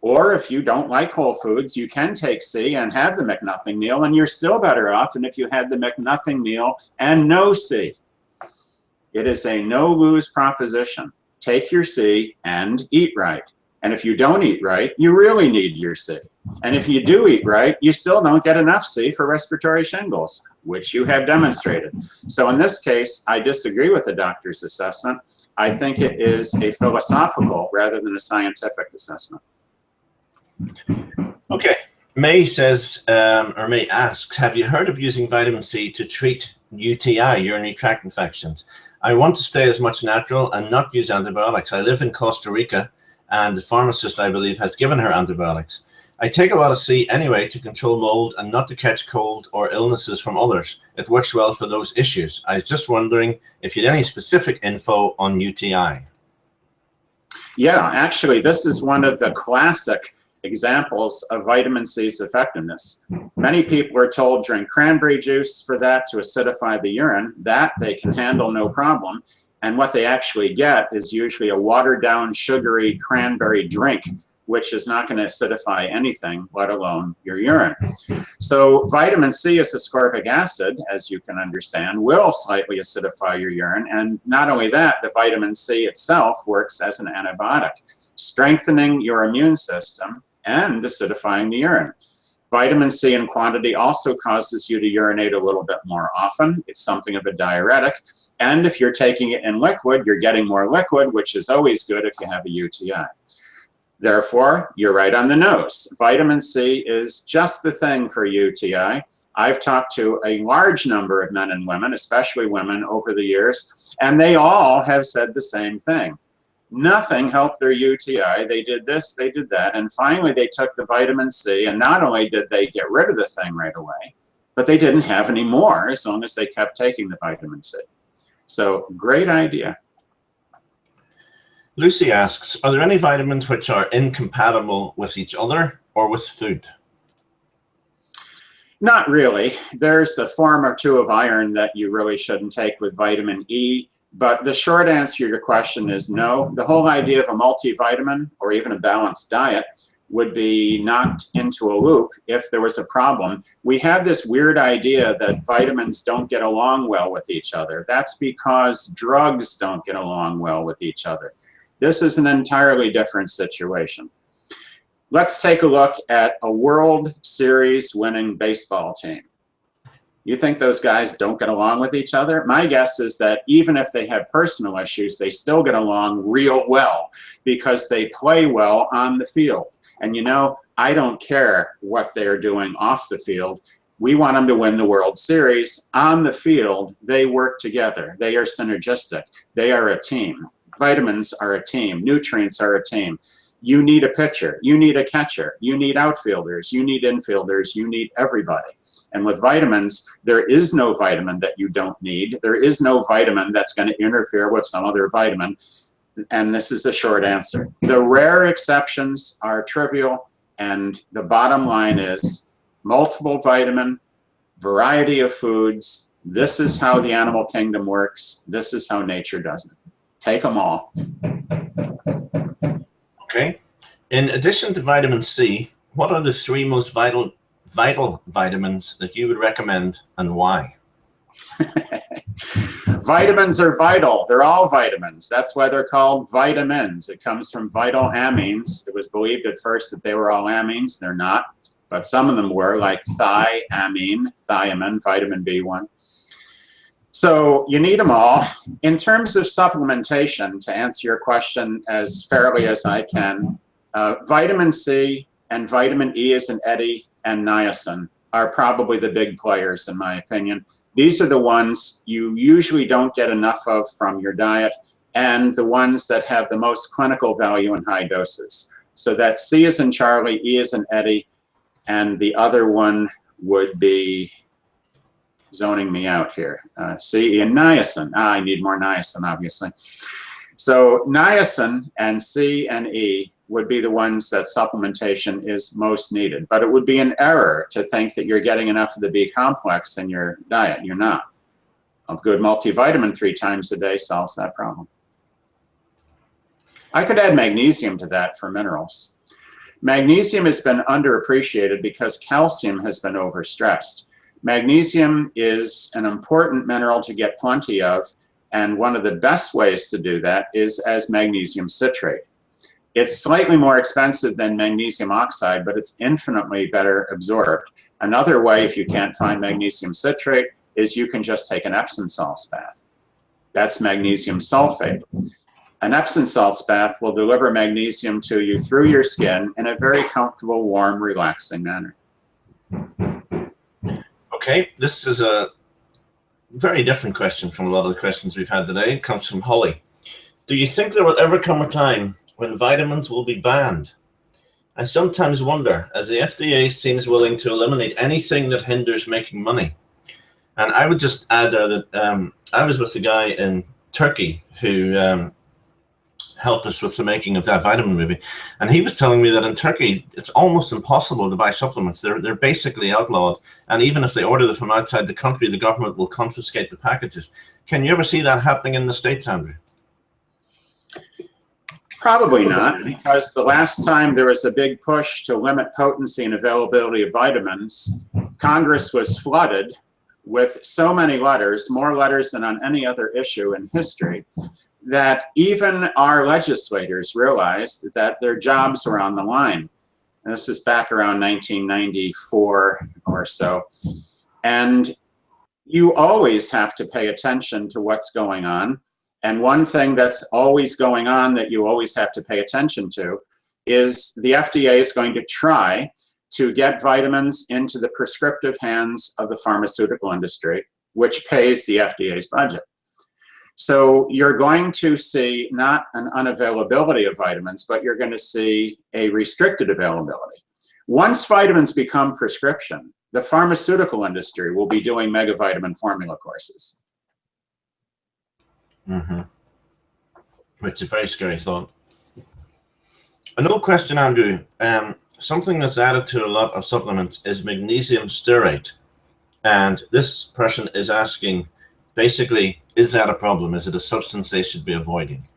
Or if you don't like whole foods, you can take C and have the McNothing meal, and you're still better off than if you had the McNothing meal and no C. It is a no-lose proposition. Take your C and eat right. And if you don't eat right, you really need your C. And if you do eat right, you still don't get enough C for respiratory shingles, which you have demonstrated. So in this case, I disagree with the doctor's assessment. I think it is a philosophical rather than a scientific assessment. Okay. May says, or May asks, have you heard of using vitamin C to treat UTI, urinary tract infections? I want to stay as much natural and not use antibiotics. I live in Costa Rica, and the pharmacist, I believe, has given her antibiotics. I take a lot of C anyway to control mold and not to catch cold or illnesses from others. It works well for those issues. I was just wondering if you had any specific info on UTI. Yeah, actually, this is one of the classic examples of vitamin C's effectiveness. Many people are told drink cranberry juice for that to acidify the urine. That they can handle no problem. And what they actually get is usually a watered down sugary cranberry drink, which is not going to acidify anything, let alone your urine. So vitamin C is ascorbic acid, as you can understand, will slightly acidify your urine. And not only that, the vitamin C itself works as an antibiotic, strengthening your immune system and acidifying the urine. Vitamin C in quantity also causes you to urinate a little bit more often. It's something of a diuretic. And if you're taking it in liquid, you're getting more liquid, which is always good if you have a UTI. Therefore, you're right on the nose. Vitamin C is just the thing for UTI. I've talked to a large number of men and women, especially women, over the years, and they all have said the same thing. Nothing helped their UTI. They did this, they did that, and finally they took the vitamin C, and not only did they get rid of the thing right away, but they didn't have any more as long as they kept taking the vitamin C. So, great idea. Lucy asks, are there any vitamins which are incompatible with each other or with food? Not really. There's a form or two of iron that you really shouldn't take with vitamin E. But the short answer to your question is no. The whole idea of a multivitamin or even a balanced diet would be knocked into a loop if there was a problem. We have this weird idea that vitamins don't get along well with each other. That's because drugs don't get along well with each other. This is an entirely different situation. Let's take a look at a World Series winning baseball team. You think those guys don't get along with each other? My guess is that even if they have personal issues, they still get along real well because they play well on the field. And you know, I don't care what they're doing off the field. We want them to win the World Series. On the field, they work together. They are synergistic. They are a team. Vitamins are a team. Nutrients are a team. You need a pitcher. You need a catcher. You need outfielders. You need infielders. You need everybody. And with vitamins, there is no vitamin that you don't need. There is no vitamin that's going to interfere with some other vitamin. And this is a short answer. The rare exceptions are trivial. And the bottom line is multiple vitamin, variety of foods. This is how the animal kingdom works. This is how nature does it. Take them all. Okay. In addition to vitamin C, what are the 3 most vital vitamins that you would recommend and why? Vitamins are vital. They're all vitamins. That's why they're called vitamins. It comes from vital amines. It was believed at first that they were all amines. They're not, but some of them were, like thiamine, vitamin B1. So you need them all. In terms of supplementation, to answer your question as fairly as I can, vitamin C and vitamin E as an Eddie and niacin are probably the big players in my opinion. These are the ones you usually don't get enough of from your diet and the ones that have the most clinical value in high doses. So that's C as in Charlie, E as in Eddie, and the other one would be zoning me out here. C and niacin. I need more niacin, obviously. So niacin and C and E would be the ones that supplementation is most needed. But it would be an error to think that you're getting enough of the B complex in your diet. You're not. A good multivitamin 3 times a day solves that problem. I could add magnesium to that for minerals. Magnesium has been underappreciated because calcium has been overstressed. Magnesium is an important mineral to get plenty of, and one of the best ways to do that is as magnesium citrate. It's slightly more expensive than magnesium oxide, but it's infinitely better absorbed. Another way, if you can't find magnesium citrate, is you can just take an Epsom salts bath. That's magnesium sulfate. An Epsom salts bath will deliver magnesium to you through your skin in a very comfortable, warm, relaxing manner. Okay, this is a very different question from a lot of the questions we've had today. It comes from Holly. Do you think there will ever come a time when vitamins will be banned? I sometimes wonder, as the FDA seems willing to eliminate anything that hinders making money. And I would just add that I was with a guy in Turkey who helped us with the making of that vitamin movie. And he was telling me that in Turkey, it's almost impossible to buy supplements. They're basically outlawed. And even if they order them from outside the country, the government will confiscate the packages. Can you ever see that happening in the States, Andrew? Probably not, because the last time there was a big push to limit potency and availability of vitamins, Congress was flooded with so many letters, more letters than on any other issue in history, that even our legislators realized that their jobs were on the line. And this is back around 1994 or so. And you always have to pay attention to what's going on. And one thing that's always going on that you always have to pay attention to is the FDA is going to try to get vitamins into the prescriptive hands of the pharmaceutical industry, which pays the FDA's budget. So you're going to see not an unavailability of vitamins, but you're going to see a restricted availability. Once vitamins become prescription, the pharmaceutical industry will be doing megavitamin formula courses. Mm-hmm. Which is a very scary thought. Another question, Andrew. Something that's added to a lot of supplements is magnesium stearate. And this person is asking, basically, is that a problem? Is it a substance they should be avoiding?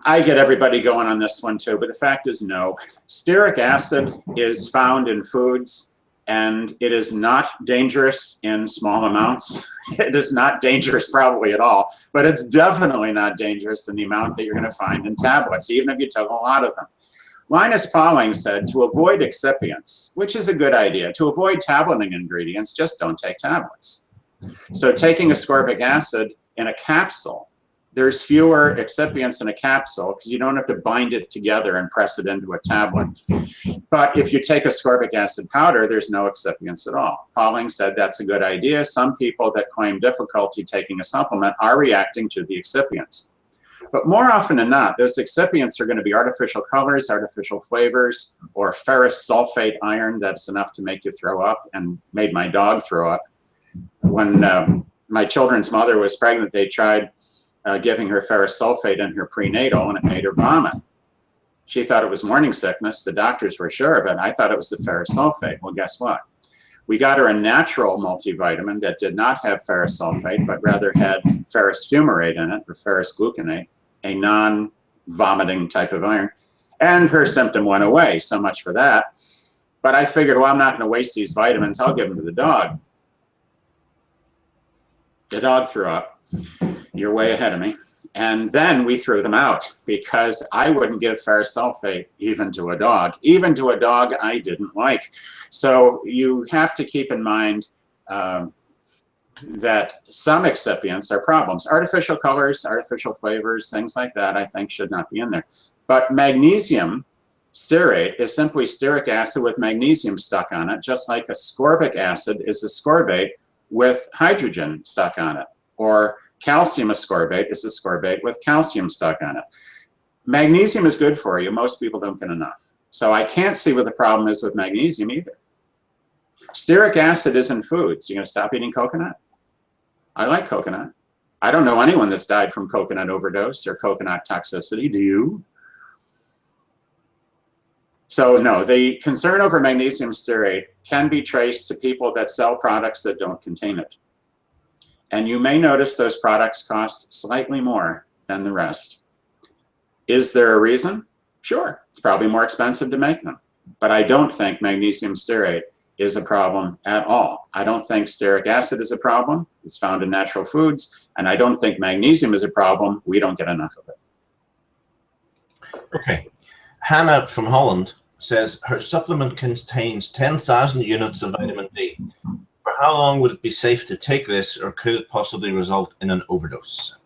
I get everybody going on this one too, but the fact is no. Stearic acid is found in foods, and it is not dangerous in small amounts. It is not dangerous probably at all, but it's definitely not dangerous in the amount that you're going to find in tablets, even if you took a lot of them. Linus Pauling said to avoid excipients, which is a good idea. To avoid tableting ingredients, just don't take tablets. So taking ascorbic acid in a capsule, there's fewer excipients in a capsule because you don't have to bind it together and press it into a tablet. But if you take ascorbic acid powder, there's no excipients at all. Pauling said that's a good idea. Some people that claim difficulty taking a supplement are reacting to the excipients. But more often than not, those excipients are going to be artificial colors, artificial flavors, or ferrous sulfate iron that's enough to make you throw up, and made my dog throw up. When my children's mother was pregnant, they tried giving her ferrous sulfate in her prenatal, and it made her vomit. She thought it was morning sickness. The doctors were sure of it. I thought it was the ferrous sulfate. Well, guess what? We got her a natural multivitamin that did not have ferrous sulfate, but rather had ferrous fumarate in it, or ferrous gluconate, a non-vomiting type of iron, and her symptom went away. So much for that. But I figured, well, I'm not going to waste these vitamins. I'll give them to the dog. The dog threw up. You're way ahead of me. And then we threw them out because I wouldn't give ferrous sulfate even to a dog I didn't like. So you have to keep in mind that some excipients are problems. Artificial colors, artificial flavors, things like that, I think should not be in there. But magnesium stearate is simply stearic acid with magnesium stuck on it, just like ascorbic acid is ascorbate with hydrogen stuck on it, or calcium ascorbate is ascorbate with calcium stuck on it. Magnesium is good for you. Most people don't get enough. So I can't see what the problem is with magnesium either. Stearic acid is in foods. You're going to stop eating coconut? I like coconut. I don't know anyone that's died from coconut overdose or coconut toxicity. Do you? So no, the concern over magnesium stearate can be traced to people that sell products that don't contain it. And you may notice those products cost slightly more than the rest. Is there a reason? Sure, it's probably more expensive to make them. But I don't think magnesium stearate is a problem at all. I don't think stearic acid is a problem. It's found in natural foods. And I don't think magnesium is a problem. We don't get enough of it. Okay. Hannah from Holland says her supplement contains 10,000 units of vitamin D. For how long would it be safe to take this, or could it possibly result in an overdose?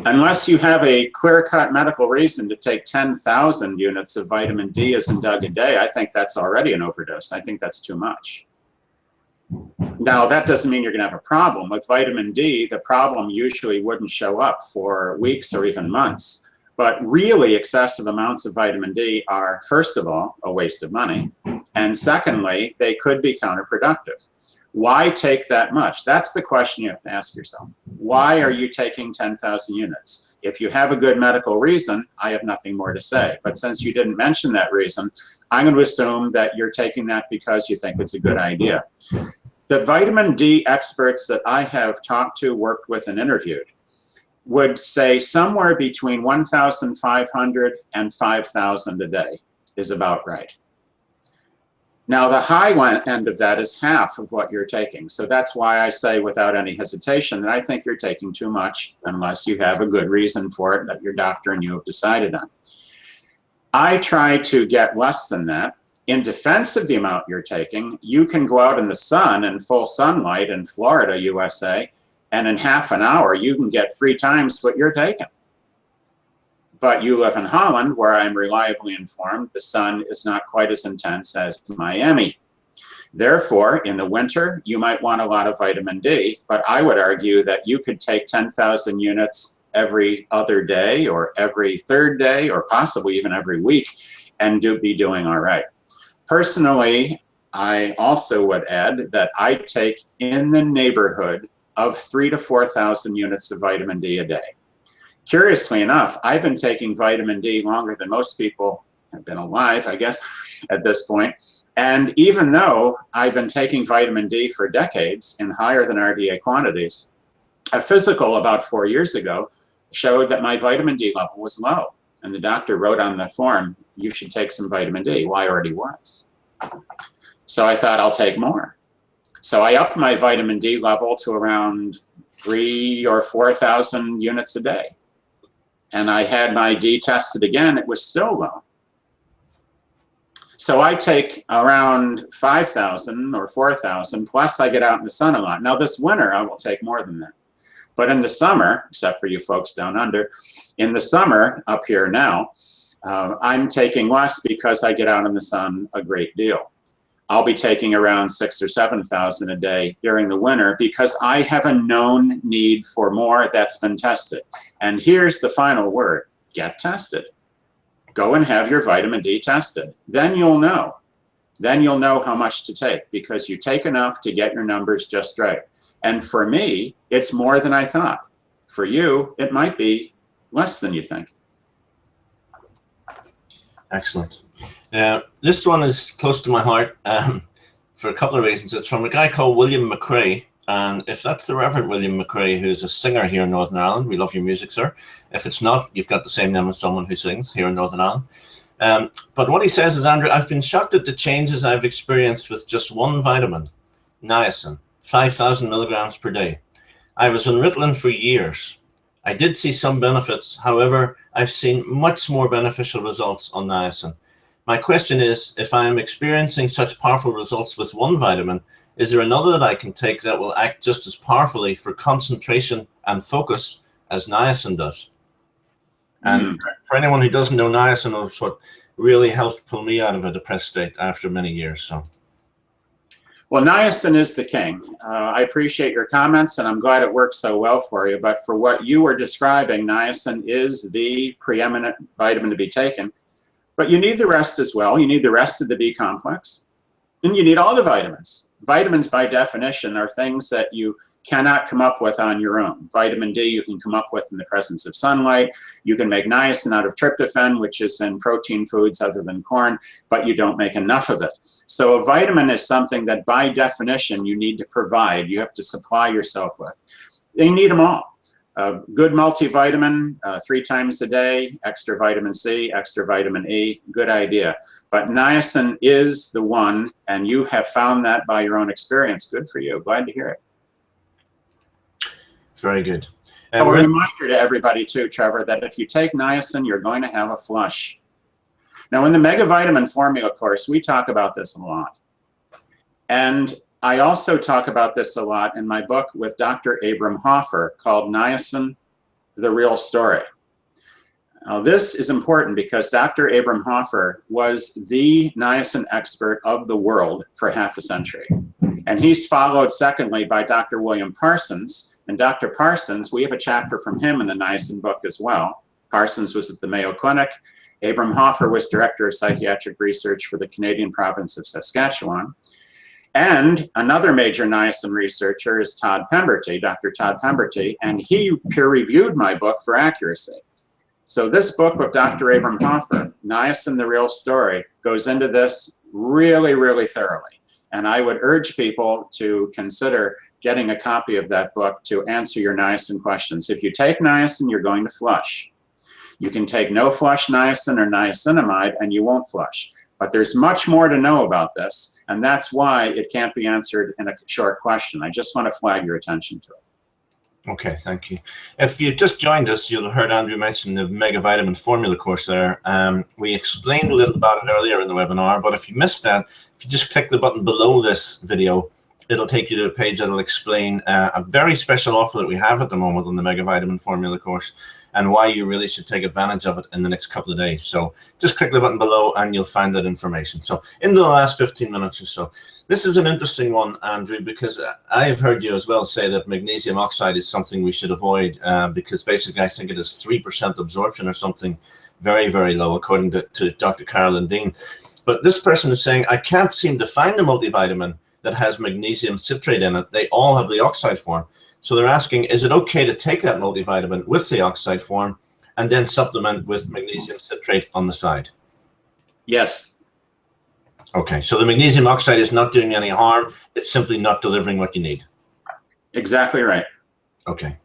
Unless you have a clear-cut medical reason to take 10,000 units of vitamin D as in Doug a day, I think that's already an overdose. I think that's too much. Now, that doesn't mean you're going to have a problem. With vitamin D, the problem usually wouldn't show up for weeks or even months. But really excessive amounts of vitamin D are, first of all, a waste of money. And secondly, they could be counterproductive. Why take that much? That's the question you have to ask yourself. Why are you taking 10,000 units? If you have a good medical reason, I have nothing more to say. But since you didn't mention that reason, I'm going to assume that you're taking that because you think it's a good idea. The vitamin D experts that I have talked to, worked with, and interviewed would say somewhere between 1,500 and 5,000 a day is about right. Now, the high end of that is half of what you're taking. So that's why I say without any hesitation that I think you're taking too much unless you have a good reason for it that your doctor and you have decided on. I try to get less than that. In defense of the amount you're taking, you can go out in the sun in full sunlight in Florida, USA, and in half an hour, you can get 3 times what you're taking. But you live in Holland, where I'm reliably informed the sun is not quite as intense as Miami. Therefore, in the winter, you might want a lot of vitamin D, but I would argue that you could take 10,000 units every other day or every third day or possibly even every week and be doing all right. Personally, I also would add that I take in the neighborhood of 3,000 to 4,000 units of vitamin D a day. Curiously enough, I've been taking vitamin D longer than most people have been alive, I guess, at this point. And even though I've been taking vitamin D for decades in higher than RDA quantities, a physical about 4 years ago showed that my vitamin D level was low. And the doctor wrote on the form, you should take some vitamin D. Well, I already was. So I thought I'll take more. So I upped my vitamin D level to around 3,000 or 4,000 units a day. And I had my D tested again, it was still low. So I take around 5,000 or 4,000, plus I get out in the sun a lot. Now this winter, I will take more than that. But in the summer, except for you folks down under, in the summer up here now, I'm taking less because I get out in the sun a great deal. I'll be taking around 6,000 or 7,000 a day during the winter because I have a known need for more that's been tested. And here's the final word, get tested. Go and have your vitamin D tested. Then you'll know. Then you'll know how much to take because you take enough to get your numbers just right. And for me, it's more than I thought. For you, it might be less than you think. Excellent. This one is close to my heart for a couple of reasons. It's from a guy called William McRae. And if that's the Reverend William McRae, who's a singer here in Northern Ireland, we love your music, sir. If it's not, you've got the same name as someone who sings here in Northern Ireland. But what he says is, Andrew, I've been shocked at the changes I've experienced with just one vitamin, niacin, 5,000 milligrams per day. I was on Ritalin for years. I did see some benefits. However, I've seen much more beneficial results on niacin. My question is, if I am experiencing such powerful results with one vitamin, is there another that I can take that will act just as powerfully for concentration and focus as niacin does? And for anyone who doesn't know, niacin is what really helped pull me out of a depressed state after many years. So, well, niacin is the king. I appreciate your comments, and I'm glad it works so well for you. But for what you were describing, niacin is the preeminent vitamin to be taken. But you need the rest as well. You need the rest of the B complex. Then you need all the vitamins. Vitamins, by definition, are things that you cannot come up with on your own. Vitamin D you can come up with in the presence of sunlight. You can make niacin out of tryptophan, which is in protein foods other than corn, but you don't make enough of it. So a vitamin is something that, by definition, you need to provide. You have to supply yourself with. You need them all. Good multivitamin 3 times a day, extra vitamin C, extra vitamin E, good idea. But niacin is the one, and you have found that by your own experience. Good for you. Glad to hear it. Very good. A reminder to everybody too, Trevor, that if you take niacin, you're going to have a flush. Now, in the Mega Vitamin Formula course, we talk about this a lot. And I also talk about this a lot in my book with Dr. Abram Hoffer called Niacin, The Real Story. Now, this is important because Dr. Abram Hoffer was the niacin expert of the world for half a century. And he's followed, secondly, by Dr. William Parsons. And Dr. Parsons, we have a chapter from him in the niacin book as well. Parsons was at the Mayo Clinic. Abram Hoffer was director of psychiatric research for the Canadian province of Saskatchewan. And another major niacin researcher is Todd Pemberty, Dr. Todd Pemberty, and he peer-reviewed my book for accuracy. So this book with Dr. Abram Hoffer, Niacin, The Real Story, goes into this really, really thoroughly. And I would urge people to consider getting a copy of that book to answer your niacin questions. If you take niacin, you're going to flush. You can take no flush niacin or niacinamide and you won't flush. But there's much more to know about this, and that's why it can't be answered in a short question. I just want to flag your attention to it. Okay, thank you. If you just joined us, you'll have heard Andrew mention the Mega Vitamin Formula course there. We explained a little about it earlier in the webinar, but if you missed that, if you just click the button below this video, it'll take you to a page that'll explain a very special offer that we have at the moment on the Mega Vitamin Formula course, and why you really should take advantage of it in the next couple of days. So just click the button below and you'll find that information. So in the last 15 minutes or so, this is an interesting one, Andrew, because I've heard you as well say that magnesium oxide is something we should avoid because basically I think it is 3% absorption or something very, very low, according to Dr. Carolyn Dean. But this person is saying, I can't seem to find the multivitamin that has magnesium citrate in it. They all have the oxide form. So they're asking, is it okay to take that multivitamin with the oxide form and then supplement with magnesium citrate on the side? Yes. Okay, so the magnesium oxide is not doing any harm. It's simply not delivering what you need. Exactly right. Okay.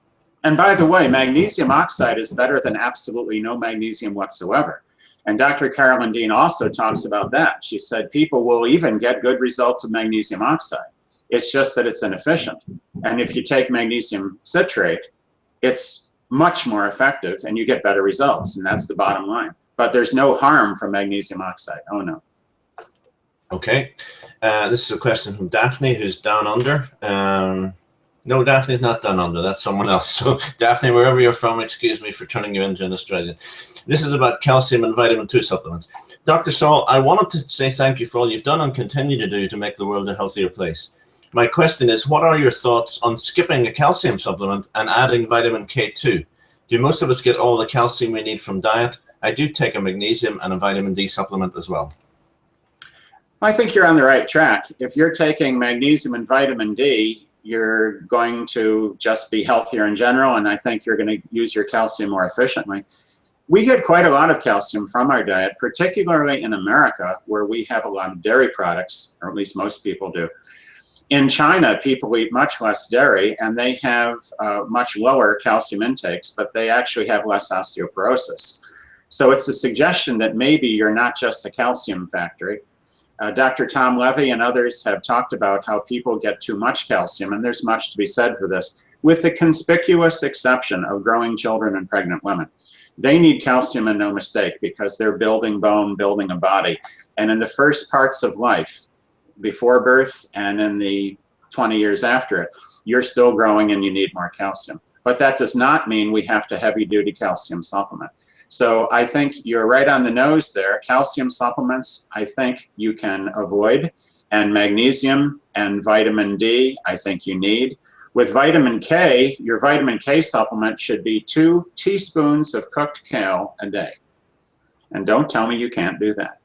And by the way, magnesium oxide is better than absolutely no magnesium whatsoever. And Dr. Carolyn Dean also talks about that. She said people will even get good results with magnesium oxide. It's just that it's inefficient. And if you take magnesium citrate, it's much more effective and you get better results. And that's the bottom line. But there's no harm from magnesium oxide. Oh, no. Okay. This is a question from Daphne, who's down under. No, Daphne's not down under. That's someone else. So, Daphne, wherever you're from, excuse me for turning you into an Australian. This is about calcium and vitamin 2 supplements. Dr. Saul, I wanted to say thank you for all you've done and continue to do to make the world a healthier place. My question is, what are your thoughts on skipping a calcium supplement and adding vitamin K2? Do most of us get all the calcium we need from diet? I do take a magnesium and a vitamin D supplement as well. I think you're on the right track. If you're taking magnesium and vitamin D, you're going to just be healthier in general, and I think you're going to use your calcium more efficiently. We get quite a lot of calcium from our diet, particularly in America, where we have a lot of dairy products, or at least most people do. In China, people eat much less dairy, and they have much lower calcium intakes, but they actually have less osteoporosis. So it's a suggestion that maybe you're not just a calcium factory. Dr. Tom Levy and others have talked about how people get too much calcium, and there's much to be said for this, with the conspicuous exception of growing children and pregnant women. They need calcium and no mistake, because they're building bone, building a body. And in the first parts of life, before birth and in the 20 years after it, you're still growing and you need more calcium. But that does not mean we have to heavy-duty calcium supplement. So I think you're right on the nose there. Calcium supplements, I think you can avoid, and magnesium and vitamin D, I think you need. With vitamin K, your vitamin K supplement should be 2 teaspoons of cooked kale a day. And don't tell me you can't do that.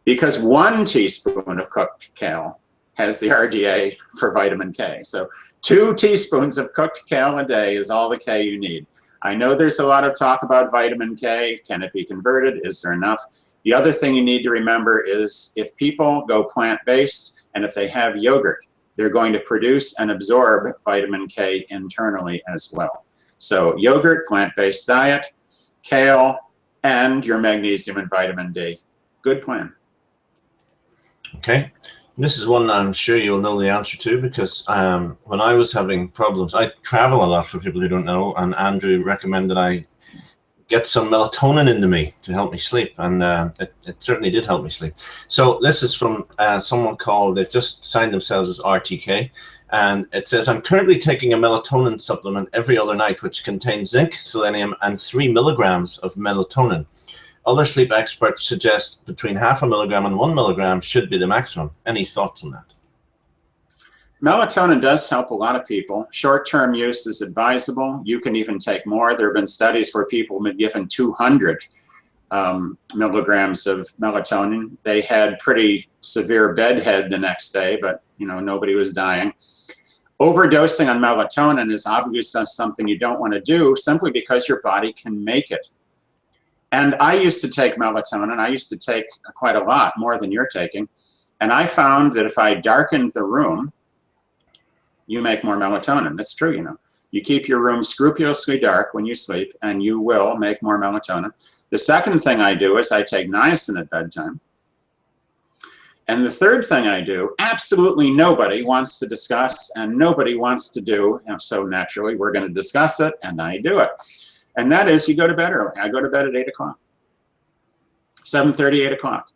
Because 1 teaspoon of cooked kale has the RDA for vitamin K. So 2 teaspoons of cooked kale a day is all the K you need. I know there's a lot of talk about vitamin K. Can it be converted? Is there enough? The other thing you need to remember is if people go plant-based and if they have yogurt, they're going to produce and absorb vitamin K internally as well. So yogurt, plant-based diet, kale, and your magnesium and vitamin D. Good plan. Okay. This is one I'm sure you'll know the answer to, because when I was having problems, I travel a lot for people who don't know, and Andrew recommended I get some melatonin into me to help me sleep, and it certainly did help me sleep. So this is from someone called, they've just signed themselves as RTK, and it says, I'm currently taking a melatonin supplement every other night, which contains zinc, selenium, and 3 milligrams of melatonin. Other sleep experts suggest between 0.5 milligram and 1 milligram should be the maximum. Any thoughts on that? Melatonin does help a lot of people. Short-term use is advisable. You can even take more. There have been studies where people have been given 200 milligrams of melatonin. They had pretty severe bedhead the next day, but nobody was dying. Overdosing on melatonin is obviously something you don't want to do, simply because your body can make it. And I used to take melatonin. I used to take quite a lot, more than you're taking. And I found that if I darkened the room, you make more melatonin. That's true, You keep your room scrupulously dark when you sleep, and you will make more melatonin. The second thing I do is I take niacin at bedtime. And the third thing I do, absolutely nobody wants to discuss, and nobody wants to do, so naturally we're going to discuss it, and I do it. And that is, you go to bed early. I go to bed at 8 o'clock, 7:30, 8 o'clock.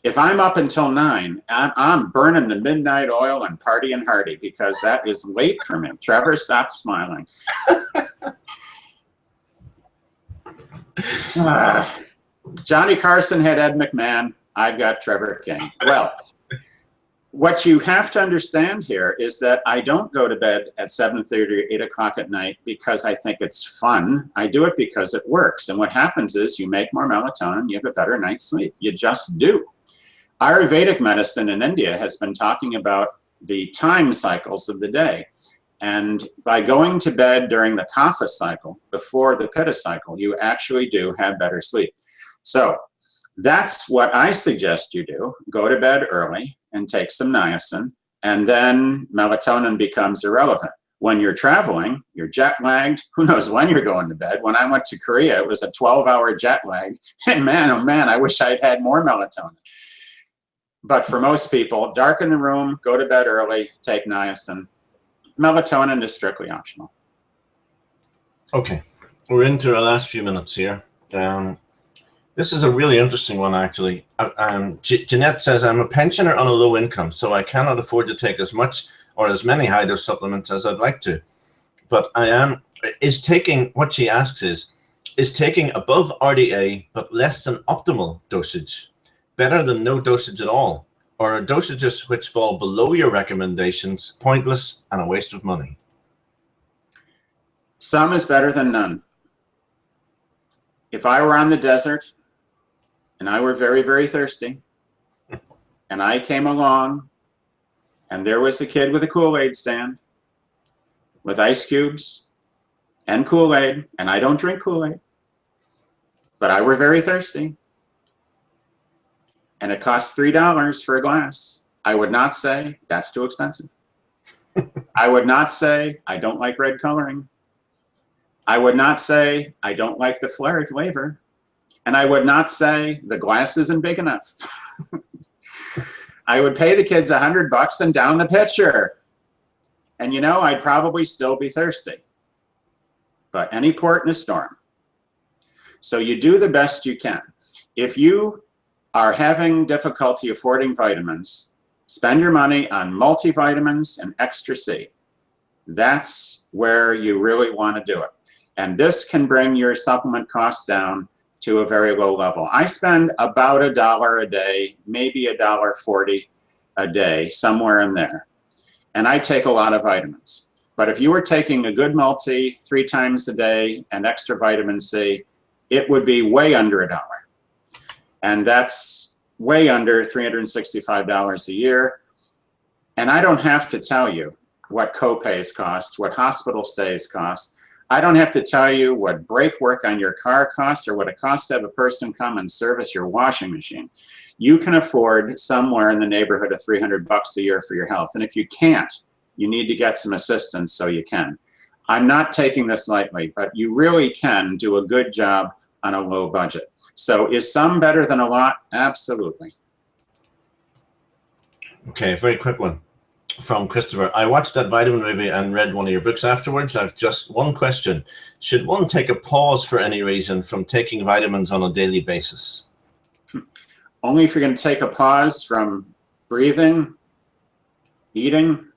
If I'm up until 9, I'm burning the midnight oil and partying hardy, because that is late for me. Trevor, stop smiling. Johnny Carson had Ed McMahon. I've got Trevor King. Well, what you have to understand here is that I don't go to bed at 7:30 or 8 o'clock at night because I think it's fun. I do it because it works. And what happens is you make more melatonin, you have a better night's sleep. You just do. Ayurvedic medicine in India has been talking about the time cycles of the day. And by going to bed during the kapha cycle, before the pitta cycle, you actually do have better sleep. So that's what I suggest you do. Go to bed early and take some niacin, and then melatonin becomes irrelevant. When you're traveling, you're jet lagged. Who knows when you're going to bed? When I went to Korea, it was a 12-hour jet lag. And man, oh man, I wish I'd had more melatonin. But for most people, darken the room, go to bed early, take niacin. Melatonin is strictly optional. Okay, we're into our last few minutes here. This is a really interesting one, actually. Jeanette says, I'm a pensioner on a low income, so I cannot afford to take as much or as many high-dose supplements as I'd like to. But what she asks is taking above RDA but less than optimal dosage better than no dosage at all? Or are dosages which fall below your recommendations pointless and a waste of money? Some is better than none. If I were on the desert and I were very, very thirsty and I came along and there was a kid with a Kool-Aid stand with ice cubes and Kool-Aid, and I don't drink Kool-Aid, but I were very thirsty, and it cost $3 for a glass, I would not say, that's too expensive. I would not say, I don't like red coloring. I would not say, I don't like the flavor. And I would not say, the glass isn't big enough. I would pay the kids $100 and down the pitcher. And you know, I'd probably still be thirsty. But any port in a storm. So you do the best you can. If you are having difficulty affording vitamins, spend your money on multivitamins and Extra C. That's where you really want to do it. And this can bring your supplement costs down to a very low level. I spend about $1 a day, maybe $1.40 a day, somewhere in there. And I take a lot of vitamins. But if you were taking a good multi 3 times a day and extra vitamin C, it would be way under $1. And that's way under $365 a year. And I don't have to tell you what co-pays cost, what hospital stays cost. I don't have to tell you what brake work on your car costs or what it costs to have a person come and service your washing machine. You can afford somewhere in the neighborhood of $300 a year for your health. And if you can't, you need to get some assistance so you can. I'm not taking this lightly, but you really can do a good job on a low budget. So is some better than a lot? Absolutely. Okay, very quick one from Christopher. I watched that vitamin movie and read one of your books afterwards. I've just one question. Should one take a pause for any reason from taking vitamins on a daily basis? Only if you're going to take a pause from breathing, eating.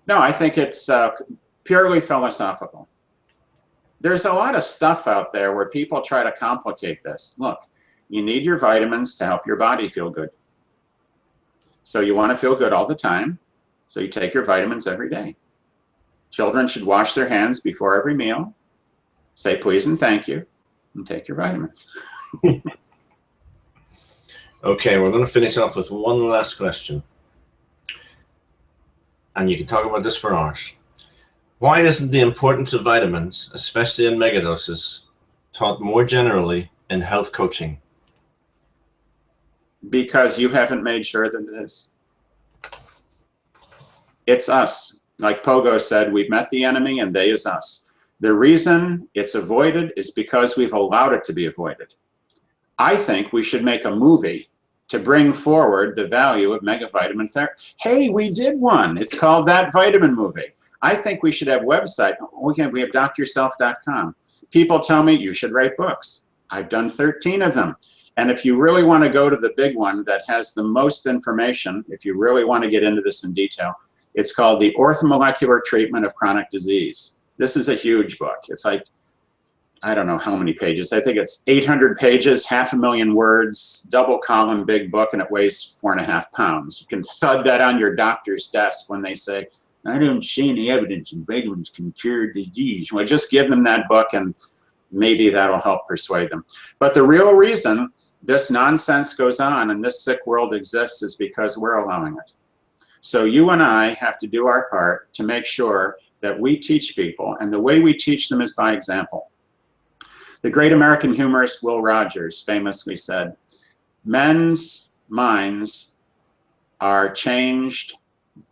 No, I think it's purely philosophical. There's a lot of stuff out there where people try to complicate this. Look, you need your vitamins to help your body feel good. So you want to feel good all the time, so you take your vitamins every day. Children should wash their hands before every meal, say please and thank you, and take your vitamins. Okay, we're going to finish off with one last question. And you can talk about this for hours. Why isn't the importance of vitamins, especially in megadoses, taught more generally in health coaching? Because you haven't made sure that it is. It's us. Like Pogo said, we've met the enemy and they is us. The reason it's avoided is because we've allowed it to be avoided. I think we should make a movie to bring forward the value of megavitamin therapy. Hey, we did one. It's called That Vitamin Movie. I think we should have website. We have drself.com. People tell me you should write books. I've done 13 of them. And if you really want to go to the big one that has the most information, if you really want to get into this in detail, it's called The Orthomolecular Treatment of Chronic Disease. This is a huge book. It's like, I don't know how many pages. I think it's 800 pages, 500,000 words, double column, big book, and it weighs 4.5 pounds. You can thud that on your doctor's desk when they say, I don't see any evidence that vitamins can cure disease. Well, just give them that book and maybe that'll help persuade them. But the real reason this nonsense goes on and this sick world exists is because we're allowing it. So you and I have to do our part to make sure that we teach people, and the way we teach them is by example. The great American humorist Will Rogers famously said, men's minds are changed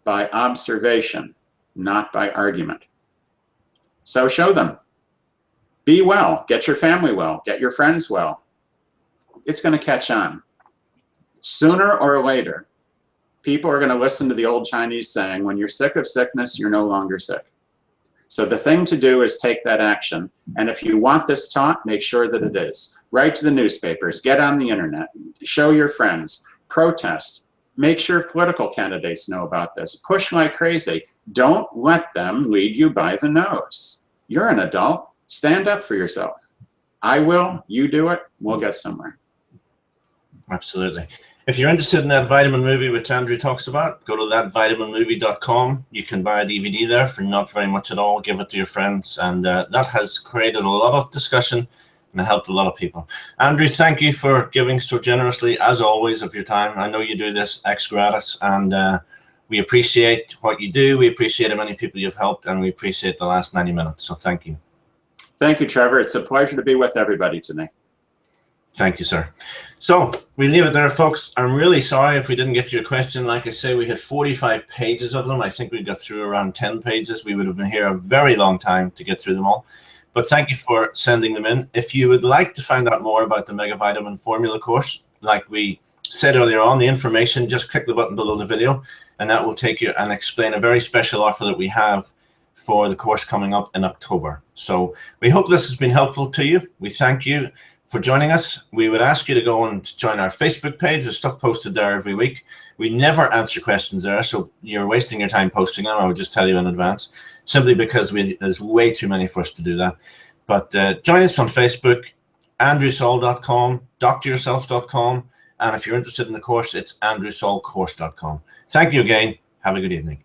by observation, not by argument. So show them. Be well. Get your family well. Get your friends well. It's going to catch on. Sooner or later, people are going to listen to the old Chinese saying, when you're sick of sickness, you're no longer sick. So the thing to do is take that action. And if you want this taught, make sure that it is. Write to the newspapers, get on the internet, show your friends, protest, make sure political candidates know about this. Push like crazy. Don't let them lead you by the nose. You're an adult. Stand up for yourself. I will, you do it, we'll get somewhere. Absolutely. If you're interested in that vitamin movie which Andrew talks about, go to thatvitaminmovie.com. You can buy a DVD there for not very much at all. Give it to your friends. And that has created a lot of discussion and helped a lot of people. Andrew, thank you for giving so generously, as always, of your time. I know you do this ex gratis, and we appreciate what you do. We appreciate how many people you've helped, and we appreciate the last 90 minutes. So thank you. Thank you, Trevor. It's a pleasure to be with everybody today. Thank you, sir. So we leave it there, folks. I'm really sorry if we didn't get your question. Like I say, we had 45 pages of them. I think we got through around 10 pages. We would have been here a very long time to get through them all. But thank you for sending them in. If you would like to find out more about the Mega Vitamin Formula course, like we said earlier on, the information, just click the button below the video, and that will take you and explain a very special offer that we have for the course coming up in October. So we hope this has been helpful to you. We thank you for joining us. We would ask you to go and join our Facebook page. There's stuff posted there every week. We never answer questions there, so you're wasting your time posting them. I would just tell you in advance, simply because there's way too many for us to do that. But join us on Facebook, andrewsaul.com, doctoryourself.com, and if you're interested in the course, it's andrewsaulcourse.com. Thank you again. Have a good evening.